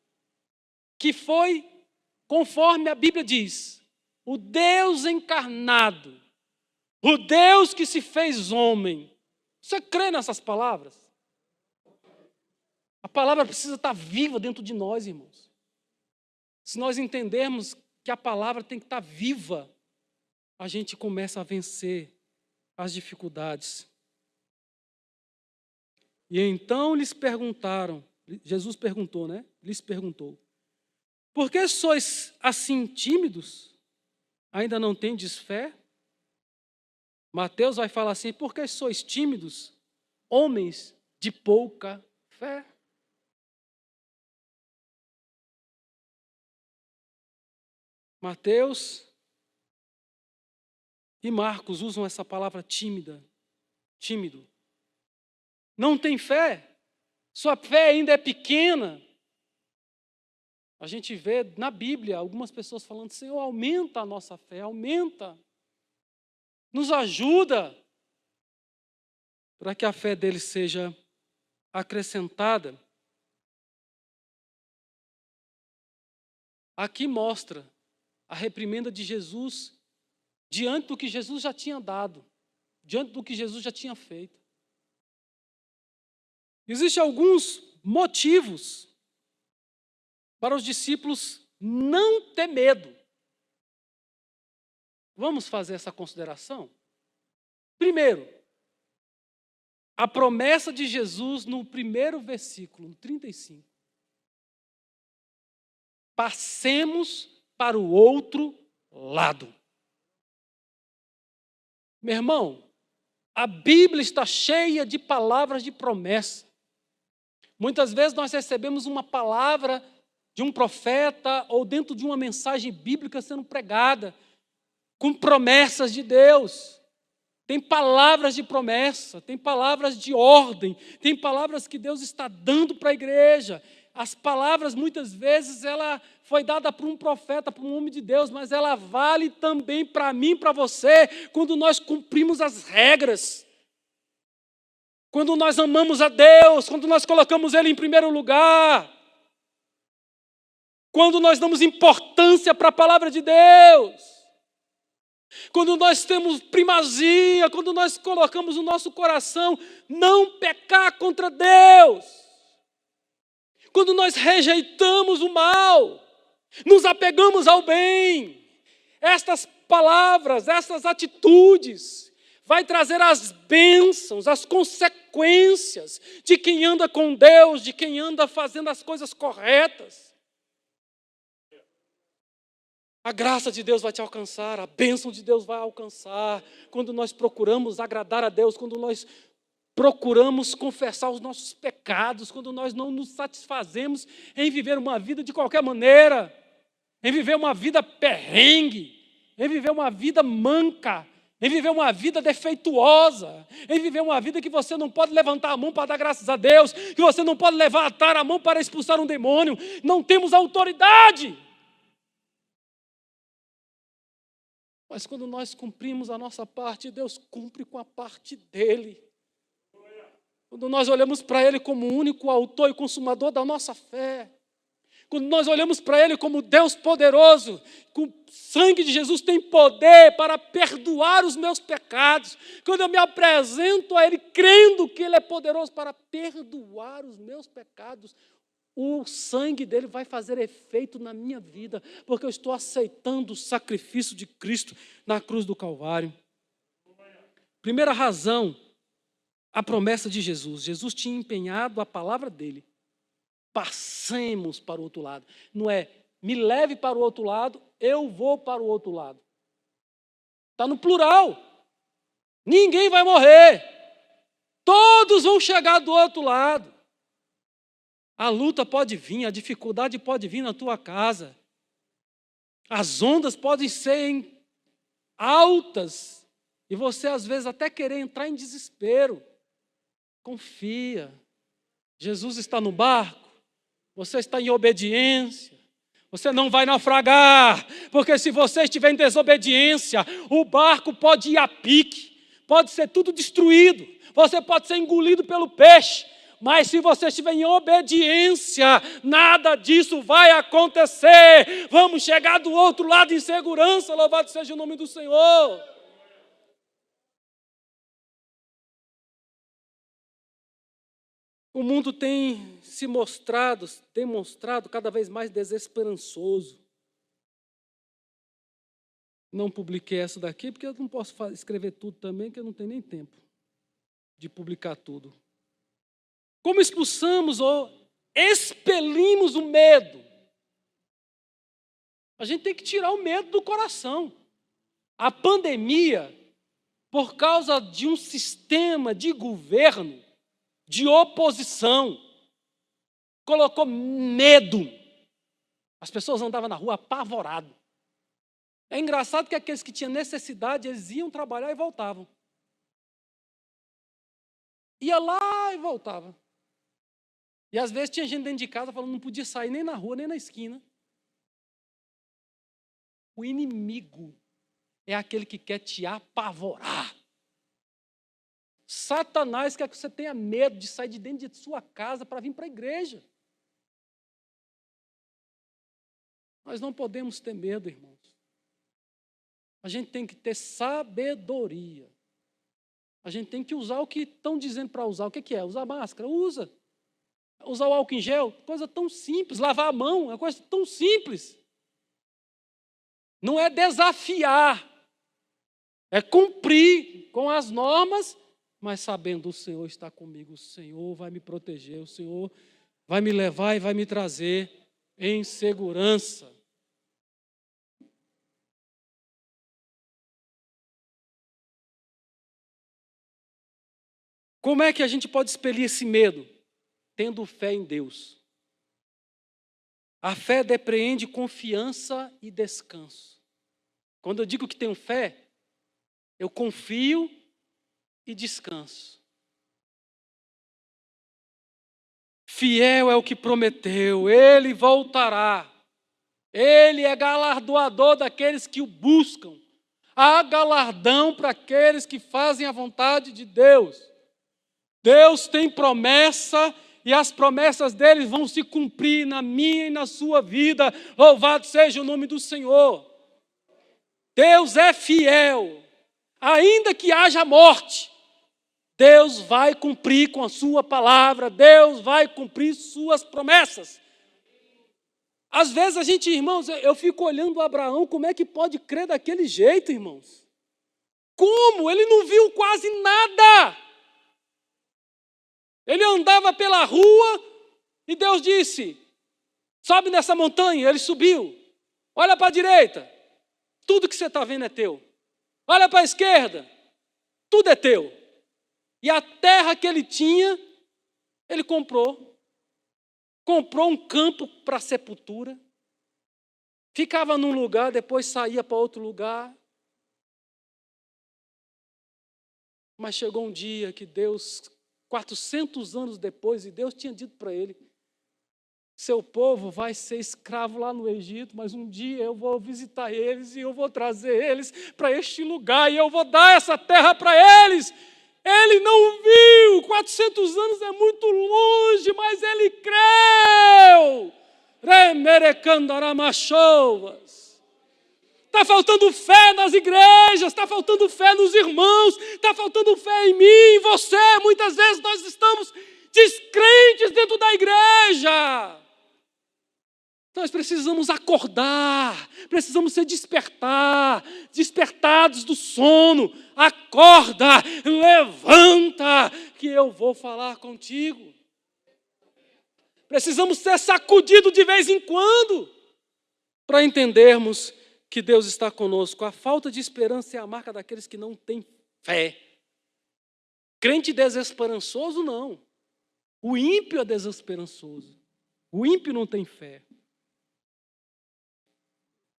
que foi, conforme a Bíblia diz, o Deus encarnado, o Deus que se fez homem. Você crê nessas palavras? A palavra precisa estar viva dentro de nós, irmãos. Se nós entendermos que a palavra tem que estar viva, a gente começa a vencer as dificuldades. E então lhes perguntaram, Jesus perguntou, né? Lhes perguntou, por que sois assim tímidos? Ainda não tendes fé? Mateus vai falar assim, por que sois tímidos, homens de pouca fé? Mateus e Marcos usam essa palavra tímido. Não tem fé? Sua fé ainda é pequena? A gente vê na Bíblia algumas pessoas falando: Senhor, aumenta a nossa fé, aumenta, nos ajuda, para que a fé deles seja acrescentada. Aqui mostra a reprimenda de Jesus diante do que Jesus já tinha dado, diante do que Jesus já tinha feito. Existem alguns motivos para os discípulos não ter medo. Vamos fazer essa consideração? Primeiro, a promessa de Jesus no primeiro versículo, no 35. Passemos para o outro lado. Meu irmão, a Bíblia está cheia de palavras de promessa. Muitas vezes nós recebemos uma palavra de um profeta ou dentro de uma mensagem bíblica sendo pregada, com promessas de Deus. Tem palavras de promessa, tem palavras de ordem, tem palavras que Deus está dando para a igreja. As palavras, muitas vezes, ela foi dada por um profeta, por um homem de Deus, mas ela vale também para mim, para você, quando nós cumprimos as regras. Quando nós amamos a Deus, quando nós colocamos Ele em primeiro lugar. Quando nós damos importância para a palavra de Deus. Quando nós temos primazia, quando nós colocamos o nosso coração não pecar contra Deus. Quando nós rejeitamos o mal, nos apegamos ao bem. Estas palavras, essas atitudes, vai trazer as bênçãos, as consequências de quem anda com Deus, de quem anda fazendo as coisas corretas. A graça de Deus vai te alcançar, a bênção de Deus vai alcançar. Quando nós procuramos agradar a Deus, quando nós procuramos confessar os nossos pecados, quando nós não nos satisfazemos em viver uma vida de qualquer maneira, em viver uma vida perrengue, em viver uma vida manca, em viver uma vida defeituosa, em viver uma vida que você não pode levantar a mão para dar graças a Deus, que você não pode levantar a mão para expulsar um demônio. Não temos autoridade. Mas quando nós cumprimos a nossa parte, Deus cumpre com a parte dele. Quando nós olhamos para Ele como o único autor e consumador da nossa fé, quando nós olhamos para Ele como Deus poderoso, com o sangue de Jesus tem poder para perdoar os meus pecados, quando eu me apresento a Ele crendo que Ele é poderoso para perdoar os meus pecados, o sangue dele vai fazer efeito na minha vida, porque eu estou aceitando o sacrifício de Cristo na cruz do Calvário. Primeira razão, a promessa de Jesus. Jesus tinha empenhado a palavra dele. Passemos para o outro lado. Não é, me leve para o outro lado, eu vou para o outro lado. Está no plural. Ninguém vai morrer. Todos vão chegar do outro lado. A luta pode vir, a dificuldade pode vir na tua casa. As ondas podem ser altas. E você, às vezes, até querer entrar em desespero. Confia. Jesus está no barco. Você está em obediência. Você não vai naufragar. Porque se você estiver em desobediência, o barco pode ir a pique. Pode ser tudo destruído. Você pode ser engolido pelo peixe. Mas se você estiver em obediência, nada disso vai acontecer. Vamos chegar do outro lado em segurança. Louvado seja o nome do Senhor. O mundo tem se demonstrado cada vez mais desesperançoso. Não publiquei essa daqui, porque eu não posso escrever tudo também, que eu não tenho nem tempo de publicar tudo. Como expulsamos ou expelimos o medo? A gente tem que tirar o medo do coração. A pandemia, por causa de um sistema de governo, de oposição, colocou medo. As pessoas andavam na rua apavoradas. É engraçado que aqueles que tinham necessidade, eles iam trabalhar e voltavam. Ia lá e voltava. E às vezes tinha gente dentro de casa falando que não podia sair nem na rua, nem na esquina, O inimigo é aquele que quer te apavorar. Satanás quer que você tenha medo de sair de dentro de sua casa para vir para a igreja. Nós não podemos ter medo, irmãos. A gente tem que ter sabedoria. A gente tem que usar o que estão dizendo para usar. O que é? Usar máscara? Usa. Usar o álcool em gel? Coisa tão simples. Lavar a mão? É uma coisa tão simples. Não é desafiar. É cumprir com as normas, mas sabendo o Senhor está comigo. O Senhor vai me proteger. O Senhor vai me levar e vai me trazer em segurança. Como é que a gente pode expelir esse medo? Tendo fé em Deus. A fé depreende confiança e descanso. Quando eu digo que tenho fé, eu confio e descanso. Fiel é o que prometeu, ele voltará. Ele é galardoador daqueles que o buscam. Há galardão para aqueles que fazem a vontade de Deus. Deus tem promessa e as promessas dele vão se cumprir na minha e na sua vida. Louvado seja o nome do Senhor. Deus é fiel. Ainda que haja morte, Deus vai cumprir com a sua palavra. Deus vai cumprir suas promessas. Às vezes a gente, irmãos, eu fico olhando Abraão, como é que pode crer daquele jeito, irmãos? Como? Ele não viu quase nada. Ele andava pela rua e Deus disse, sobe nessa montanha. Ele subiu. Olha para a direita. Tudo que você está vendo é teu. Olha para a esquerda. Tudo é teu. E a terra que ele tinha, ele comprou. Comprou um campo para sepultura. Ficava num lugar, depois saía para outro lugar. Mas chegou um dia que Deus, 400 anos depois, e Deus tinha dito para ele, seu povo vai ser escravo lá no Egito, mas um dia eu vou visitar eles e eu vou trazer eles para este lugar e eu vou dar essa terra para eles. Ele não viu, 400 anos é muito longe, mas ele creu. Está faltando fé nas igrejas, está faltando fé nos irmãos, está faltando fé em mim, em você. Muitas vezes nós estamos descrentes dentro da igreja. Nós precisamos acordar, precisamos ser despertados do sono. Acorda, levanta, que eu vou falar contigo. Precisamos ser sacudidos de vez em quando, para entendermos que Deus está conosco. A falta de esperança é a marca daqueles que não têm fé. Crente desesperançoso, não. O ímpio é desesperançoso. O ímpio não tem fé.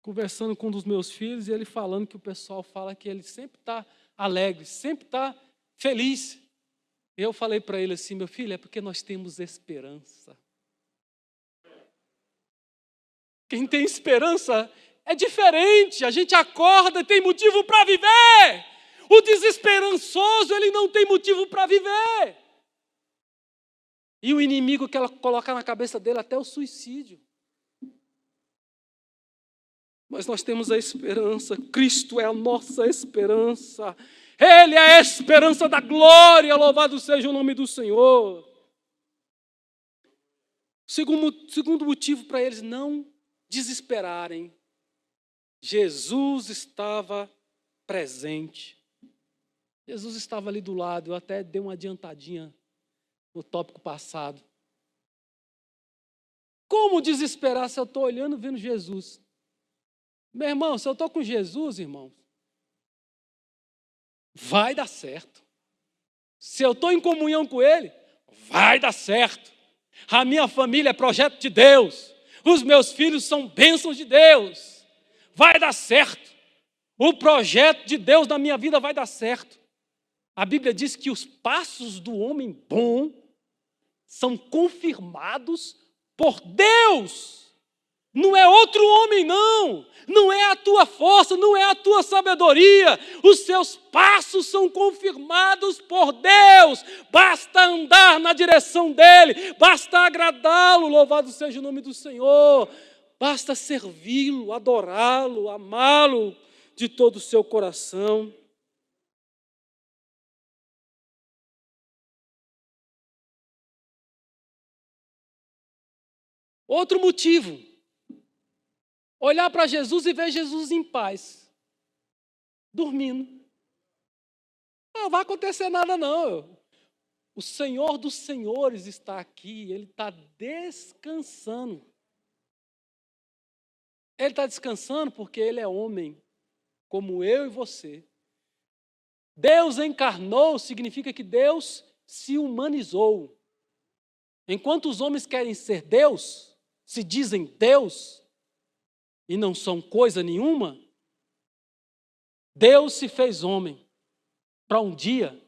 Conversando com um dos meus filhos, e ele falando que o pessoal fala que ele sempre está alegre, sempre está feliz. Eu falei para ele assim, meu filho, é porque nós temos esperança. Quem tem esperança é diferente, a gente acorda e tem motivo para viver. O desesperançoso, ele não tem motivo para viver. E o inimigo quer colocar na cabeça dele até o suicídio. Mas nós temos a esperança, Cristo é a nossa esperança. Ele é a esperança da glória, louvado seja o nome do Senhor. Segundo motivo para eles não desesperarem, Jesus estava presente. Jesus estava ali do lado, eu até dei uma adiantadinha no tópico passado. Como desesperar se eu estou olhando e vendo Jesus? Meu irmão, se eu estou com Jesus, irmão, vai dar certo. Se eu estou em comunhão com Ele, vai dar certo. A minha família é projeto de Deus. Os meus filhos são bênçãos de Deus. Vai dar certo. O projeto de Deus na minha vida vai dar certo. A Bíblia diz que os passos do homem bom são confirmados por Deus. Não é outro homem, não. Não é a tua força, não é a tua sabedoria. Os seus passos são confirmados por Deus. Basta andar na direção dEle. Basta agradá-lo, louvado seja o nome do Senhor. Basta servi-lo, adorá-lo, amá-lo de todo o seu coração. Outro motivo. Olhar para Jesus e ver Jesus em paz, dormindo. Não vai acontecer nada, não. O Senhor dos Senhores está aqui, Ele está descansando. Ele está descansando porque Ele é homem, como eu e você. Deus encarnou significa que Deus se humanizou. Enquanto os homens querem ser Deus, se dizem Deus, e não são coisa nenhuma, Deus se fez homem para um dia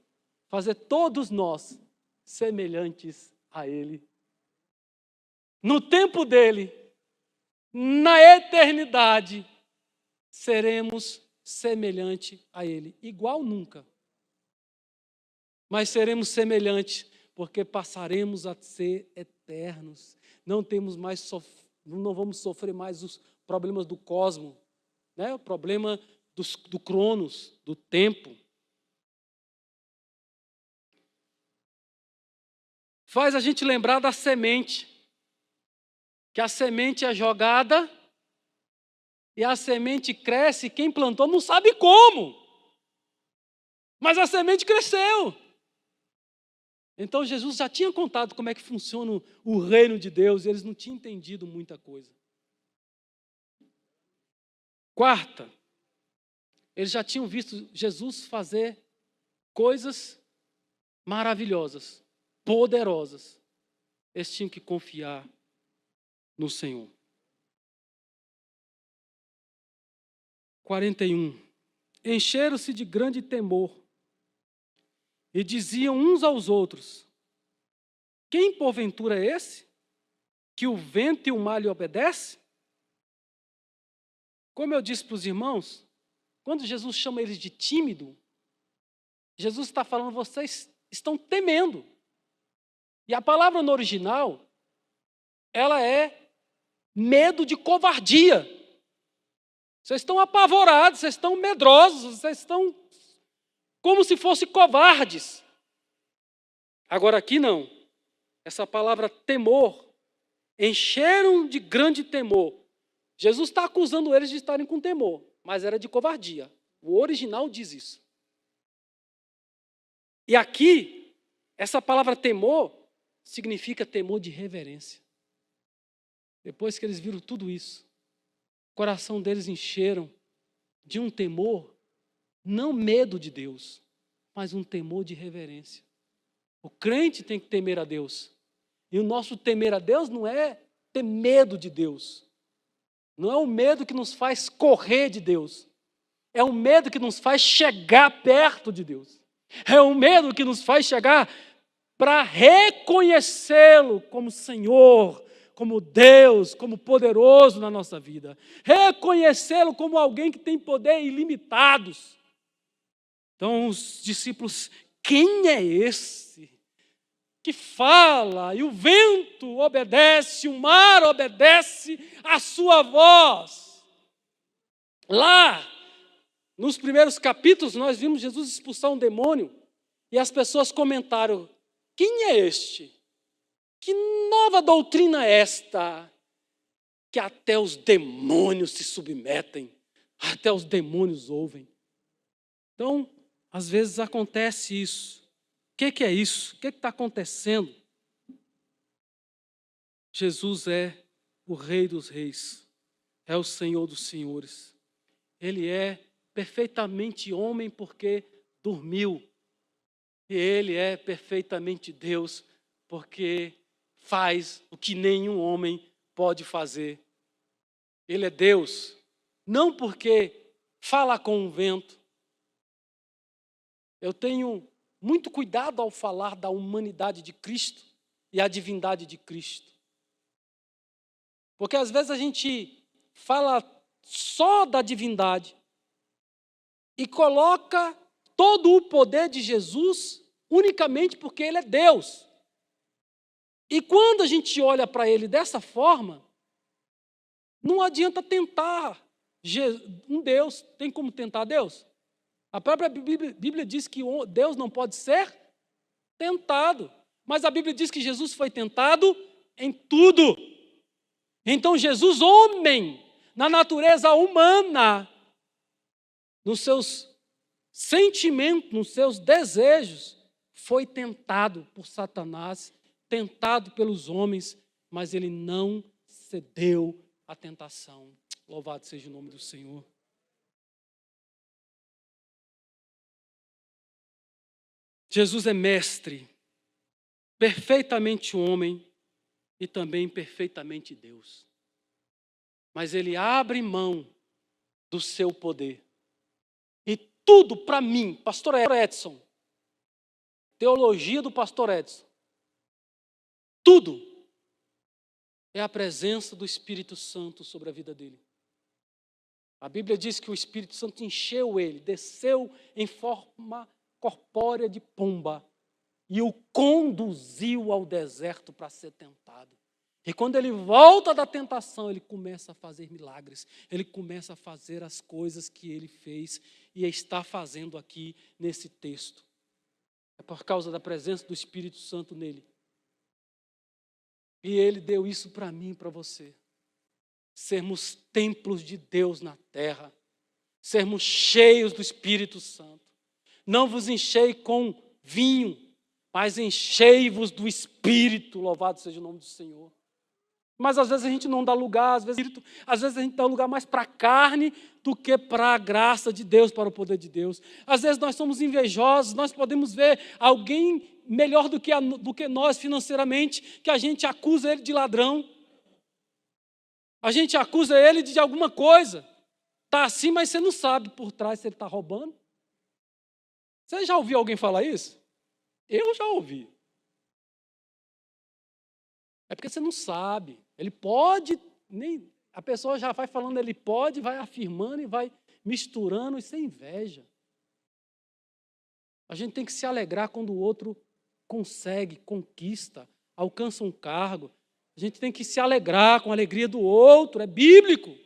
fazer todos nós semelhantes a Ele. No tempo dele, na eternidade, seremos semelhantes a Ele. Igual nunca. Mas seremos semelhantes porque passaremos a ser eternos. Não vamos sofrer mais os problemas do cosmos, né? O problema do cronos, do tempo. Faz a gente lembrar da semente, que a semente é jogada e a semente cresce, quem plantou não sabe como, mas a semente cresceu. Então Jesus já tinha contado como é que funciona o reino de Deus, e eles não tinham entendido muita coisa. Quarta, eles já tinham visto Jesus fazer coisas maravilhosas, poderosas. Eles tinham que confiar no Senhor. 41. Encheram-se de grande temor e diziam uns aos outros: quem porventura é esse, que o vento e o mar lhe obedecem? Como eu disse para os irmãos, quando Jesus chama eles de tímido, Jesus está falando, vocês estão temendo. E a palavra no original, ela é medo de covardia. Vocês estão apavorados, vocês estão medrosos, vocês estão como se fossem covardes. Agora aqui não. Essa palavra temor, encheram de grande temor. Jesus está acusando eles de estarem com temor, mas era de covardia. O original diz isso. E aqui, essa palavra temor significa temor de reverência. Depois que eles viram tudo isso, o coração deles encheram de um temor, não medo de Deus, mas um temor de reverência. O crente tem que temer a Deus. E o nosso temer a Deus não é ter medo de Deus. Não é o medo que nos faz correr de Deus. É o medo que nos faz chegar perto de Deus. É o medo que nos faz chegar para reconhecê-lo como Senhor, como Deus, como poderoso na nossa vida. Reconhecê-lo como alguém que tem poder ilimitados. Então os discípulos, quem é esse que fala e o vento obedece, o mar obedece à sua voz? Lá, nos primeiros capítulos, nós vimos Jesus expulsar um demônio e as pessoas comentaram: quem é este? Que nova doutrina é esta? Que até os demônios se submetem, até os demônios ouvem. Então, às vezes acontece isso. O que é isso? O que está acontecendo? Jesus é o Rei dos Reis, é o Senhor dos Senhores. Ele é perfeitamente homem porque dormiu. E Ele é perfeitamente Deus porque faz o que nenhum homem pode fazer. Ele é Deus, não porque fala com o vento. Eu tenho muito cuidado ao falar da humanidade de Cristo e a divindade de Cristo. Porque às vezes a gente fala só da divindade e coloca todo o poder de Jesus unicamente porque ele é Deus. E quando a gente olha para ele dessa forma, não adianta tentar um Deus. Tem como tentar Deus? A própria Bíblia diz que Deus não pode ser tentado. Mas a Bíblia diz que Jesus foi tentado em tudo. Então Jesus, homem, na natureza humana, nos seus sentimentos, nos seus desejos, foi tentado por Satanás, tentado pelos homens, mas ele não cedeu à tentação. Louvado seja o nome do Senhor. Jesus é mestre, perfeitamente homem e também perfeitamente Deus. Mas ele abre mão do seu poder. E tudo para mim, pastor Edson, teologia do pastor Edson, tudo é a presença do Espírito Santo sobre a vida dele. A Bíblia diz que o Espírito Santo encheu ele, desceu em forma corpórea de pomba e o conduziu ao deserto para ser tentado. E quando ele volta da tentação, ele começa a fazer milagres, ele começa a fazer as coisas que ele fez e está fazendo aqui nesse texto. É por causa da presença do Espírito Santo nele. E ele deu isso para mim e para você. Sermos templos de Deus na terra, sermos cheios do Espírito Santo. Não vos enchei com vinho, mas enchei-vos do Espírito, louvado seja o nome do Senhor. Mas às vezes a gente não dá lugar, às vezes a gente dá lugar mais para a carne do que para a graça de Deus, para o poder de Deus. Às vezes nós somos invejosos, nós podemos ver alguém melhor do que nós financeiramente, que a gente acusa ele de ladrão. A gente acusa ele de alguma coisa. Está assim, mas você não sabe por trás se ele está roubando. Você já ouviu alguém falar isso? Eu já ouvi. É porque você não sabe. Ele pode, a pessoa já vai falando, ele pode, vai afirmando e vai misturando, isso é inveja. A gente tem que se alegrar quando o outro consegue, conquista, alcança um cargo. A gente tem que se alegrar com a alegria do outro, é bíblico.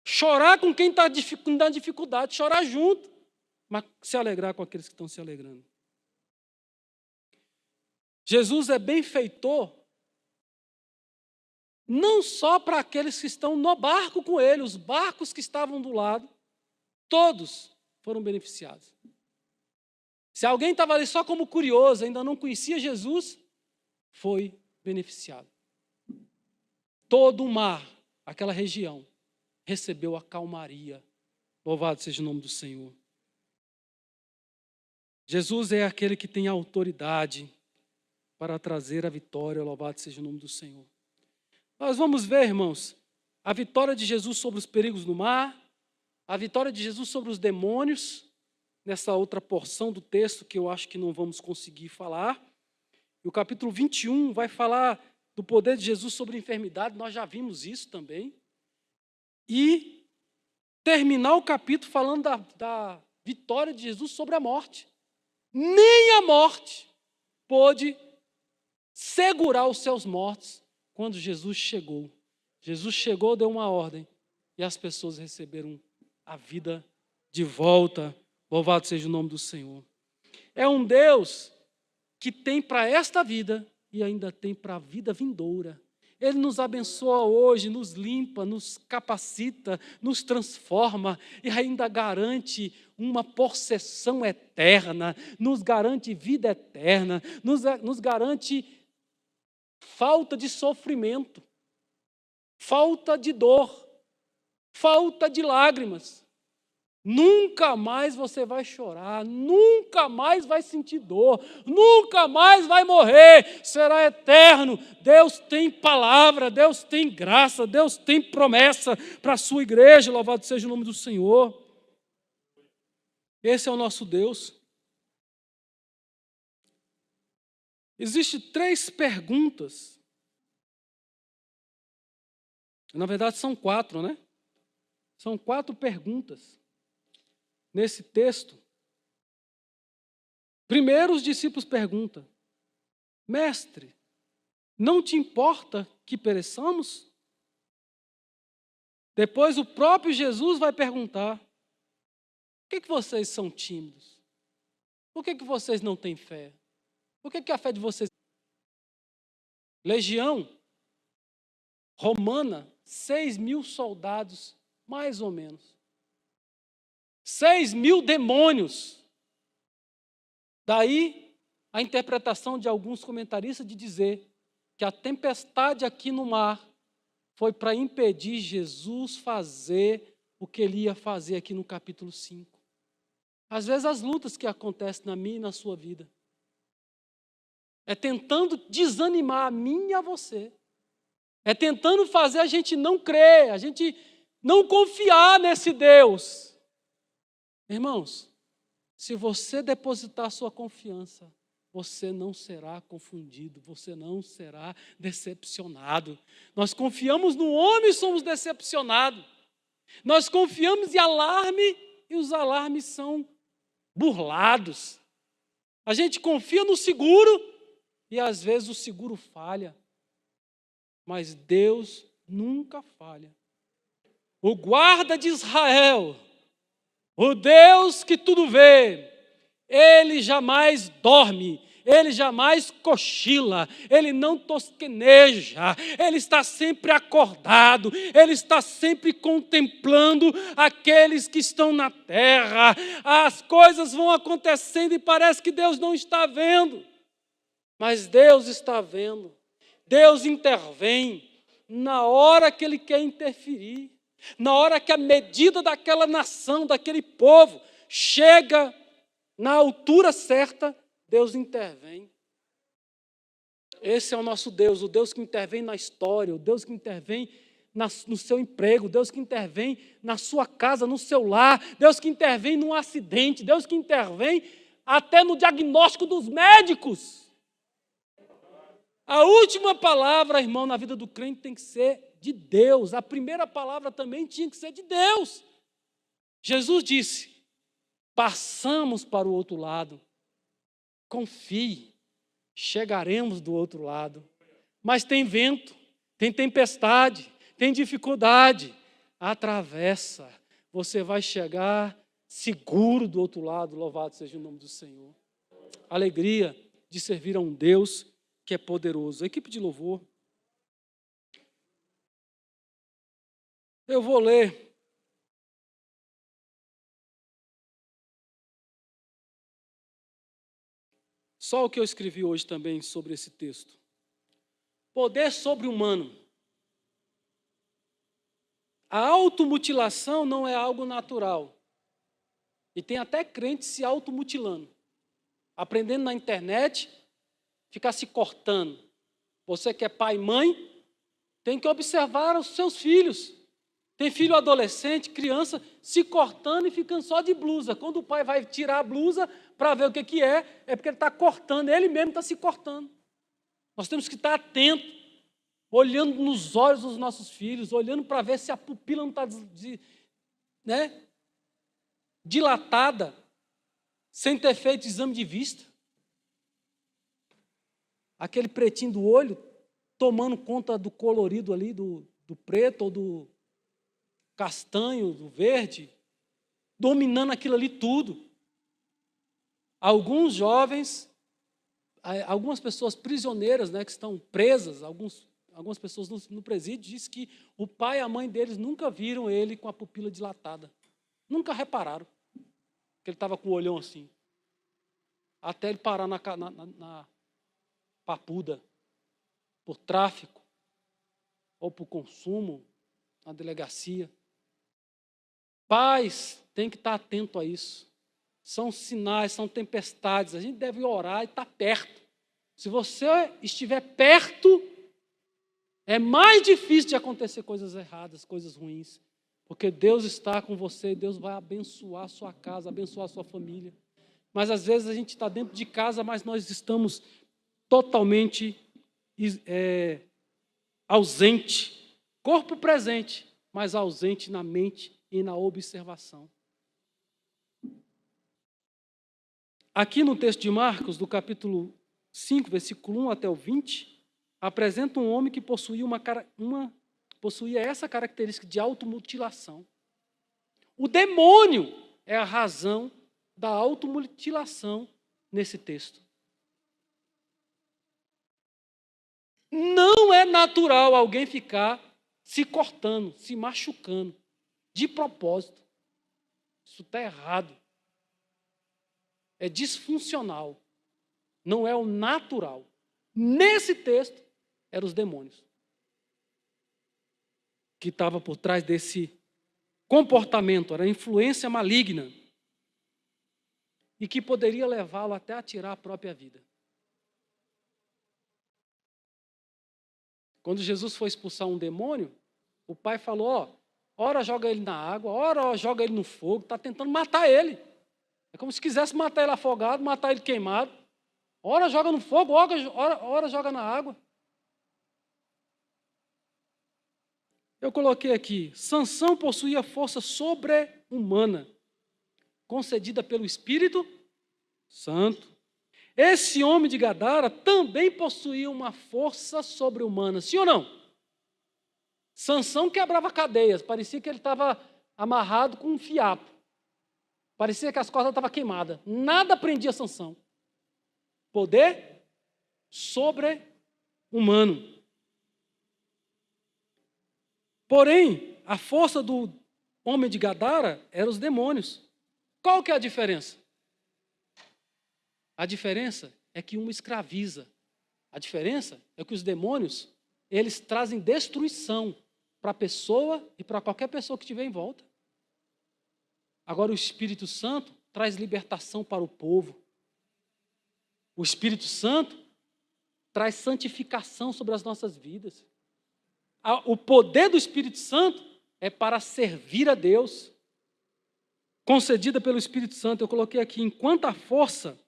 Chorar com quem está na dificuldade, chorar junto, mas se alegrar com aqueles que estão se alegrando. Jesus é benfeitor não só para aqueles que estão no barco com ele, os barcos que estavam do lado, todos foram beneficiados. Se alguém estava ali só como curioso, ainda não conhecia Jesus, foi beneficiado. Todo o mar, aquela região, recebeu a calmaria. Louvado seja o nome do Senhor. Jesus é aquele que tem autoridade para trazer a vitória. Louvado seja o nome do Senhor. Nós vamos ver, irmãos, a vitória de Jesus sobre os perigos do mar, a vitória de Jesus sobre os demônios, nessa outra porção do texto que eu acho que não vamos conseguir falar. E o capítulo 21 vai falar do poder de Jesus sobre a enfermidade, nós já vimos isso também. E terminar o capítulo falando da vitória de Jesus sobre a morte. Nem a morte pôde segurar os seus mortos quando Jesus chegou. Jesus chegou, deu uma ordem, e as pessoas receberam a vida de volta. Louvado seja o nome do Senhor. É um Deus que tem para esta vida e ainda tem para a vida vindoura. Ele nos abençoa hoje, nos limpa, nos capacita, nos transforma e ainda garante uma possessão eterna, nos garante vida eterna, nos garante falta de sofrimento, falta de dor, falta de lágrimas. Nunca mais você vai chorar, nunca mais vai sentir dor, nunca mais vai morrer, será eterno. Deus tem palavra, Deus tem graça, Deus tem promessa para a sua igreja, louvado seja o nome do Senhor. Esse é o nosso Deus. Existem 3 perguntas Na verdade, são 4, né? São 4 perguntas nesse texto. Primeiro, os discípulos perguntam: Mestre, não te importa que pereçamos? Depois o próprio Jesus vai perguntar: por que vocês são tímidos? Por que vocês não têm fé? Por que a fé de vocês... Legião romana, 6.000 soldados, mais ou menos. 6.000 demônios. Daí a interpretação de alguns comentaristas de dizer que a tempestade aqui no mar foi para impedir Jesus fazer o que ele ia fazer aqui no capítulo 5. Às vezes as lutas que acontecem na minha e na sua vida é tentando desanimar a mim e a você. É tentando fazer a gente não crer, a gente não confiar nesse Deus. Irmãos, se você depositar sua confiança, você não será confundido, você não será decepcionado. Nós confiamos no homem e somos decepcionados. Nós confiamos em alarme e os alarmes são burlados. A gente confia no seguro e às vezes o seguro falha. Mas Deus nunca falha. O guarda de Israel, o Deus que tudo vê, ele jamais dorme, ele jamais cochila, ele não tosqueneja, ele está sempre acordado, ele está sempre contemplando aqueles que estão na terra. As coisas vão acontecendo e parece que Deus não está vendo, mas Deus está vendo. Deus intervém na hora que Ele quer interferir, na hora que a medida daquela nação, daquele povo, chega na altura certa, Deus intervém. Esse é o nosso Deus, o Deus que intervém na história, o Deus que intervém no seu emprego, Deus que intervém na sua casa, no seu lar, Deus que intervém num acidente, Deus que intervém até no diagnóstico dos médicos. A última palavra, irmão, na vida do crente tem que ser de Deus. A primeira palavra também tinha que ser de Deus. Jesus disse: passamos para o outro lado. Confie, chegaremos do outro lado. Mas tem vento, tem tempestade, tem dificuldade. Atravessa. Você vai chegar seguro do outro lado. Louvado seja o nome do Senhor. Alegria de servir a um Deus que é poderoso. Equipe de louvor. Eu vou ler só o que eu escrevi hoje também sobre esse texto. Poder sobre-humano. A automutilação não é algo natural. E tem até crente se automutilando. Aprendendo na internet, ficar se cortando. Você que é pai e mãe, tem que observar os seus filhos. Tem filho adolescente, criança, se cortando e ficando só de blusa. Quando o pai vai tirar a blusa para ver o que é porque ele está cortando, ele mesmo está se cortando. Nós temos que estar atentos, olhando nos olhos dos nossos filhos, olhando para ver se a pupila não está dilatada, sem ter feito exame de vista. Aquele pretinho do olho, tomando conta do colorido ali, do preto ou do castanho, do verde, dominando aquilo ali tudo. Alguns jovens, algumas pessoas prisioneiras, que estão presas, algumas pessoas no presídio, dizem que o pai e a mãe deles nunca viram ele com a pupila dilatada. Nunca repararam que ele estava com o olhão assim. Até ele parar na papuda, por tráfico, ou por consumo, na delegacia. Pais têm que estar atento a isso. São sinais, são tempestades. A gente deve orar e estar perto. Se você estiver perto, é mais difícil de acontecer coisas erradas, coisas ruins. Porque Deus está com você, Deus vai abençoar a sua casa, abençoar a sua família. Mas às vezes a gente está dentro de casa, mas nós estamos totalmente ausente, Corpo presente, mas ausente na mente e na observação. Aqui no texto de Marcos, do capítulo 5, versículo 1 até o 20, apresenta um homem que possuía essa característica de automutilação. O demônio é a razão da automutilação nesse texto. Não é natural alguém ficar se cortando, se machucando, de propósito. Isso está errado. É disfuncional. Não é o natural. Nesse texto, eram os demônios que estavam por trás desse comportamento, era a influência maligna e que poderia levá-lo até a tirar a própria vida. Quando Jesus foi expulsar um demônio, o pai falou, ora joga ele na água, ora joga ele no fogo, está tentando matar ele. É como se quisesse matar ele afogado, matar ele queimado. Ora joga no fogo, ora joga na água. Eu coloquei aqui, Sansão possuía força sobre-humana, concedida pelo Espírito Santo. Esse homem de Gadara também possuía uma força sobre-humana, sim ou não? Sansão quebrava cadeias, parecia que ele estava amarrado com um fiapo. Parecia que as cordas estavam queimadas. Nada prendia Sansão. Poder sobre-humano. Porém, a força do homem de Gadara eram os demônios. Qual que é a diferença? A diferença é que uma escraviza. A diferença é que os demônios, eles trazem destruição para a pessoa e para qualquer pessoa que estiver em volta. Agora o Espírito Santo traz libertação para o povo. O Espírito Santo traz santificação sobre as nossas vidas. O poder do Espírito Santo é para servir a Deus. Concedida pelo Espírito Santo, eu coloquei aqui, enquanto a força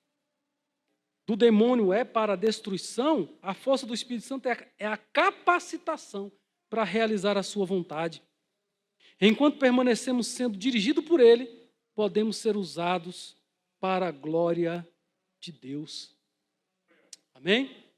do demônio é para a destruição, a força do Espírito Santo é a capacitação para realizar a sua vontade. Enquanto permanecemos sendo dirigidos por Ele, podemos ser usados para a glória de Deus. Amém?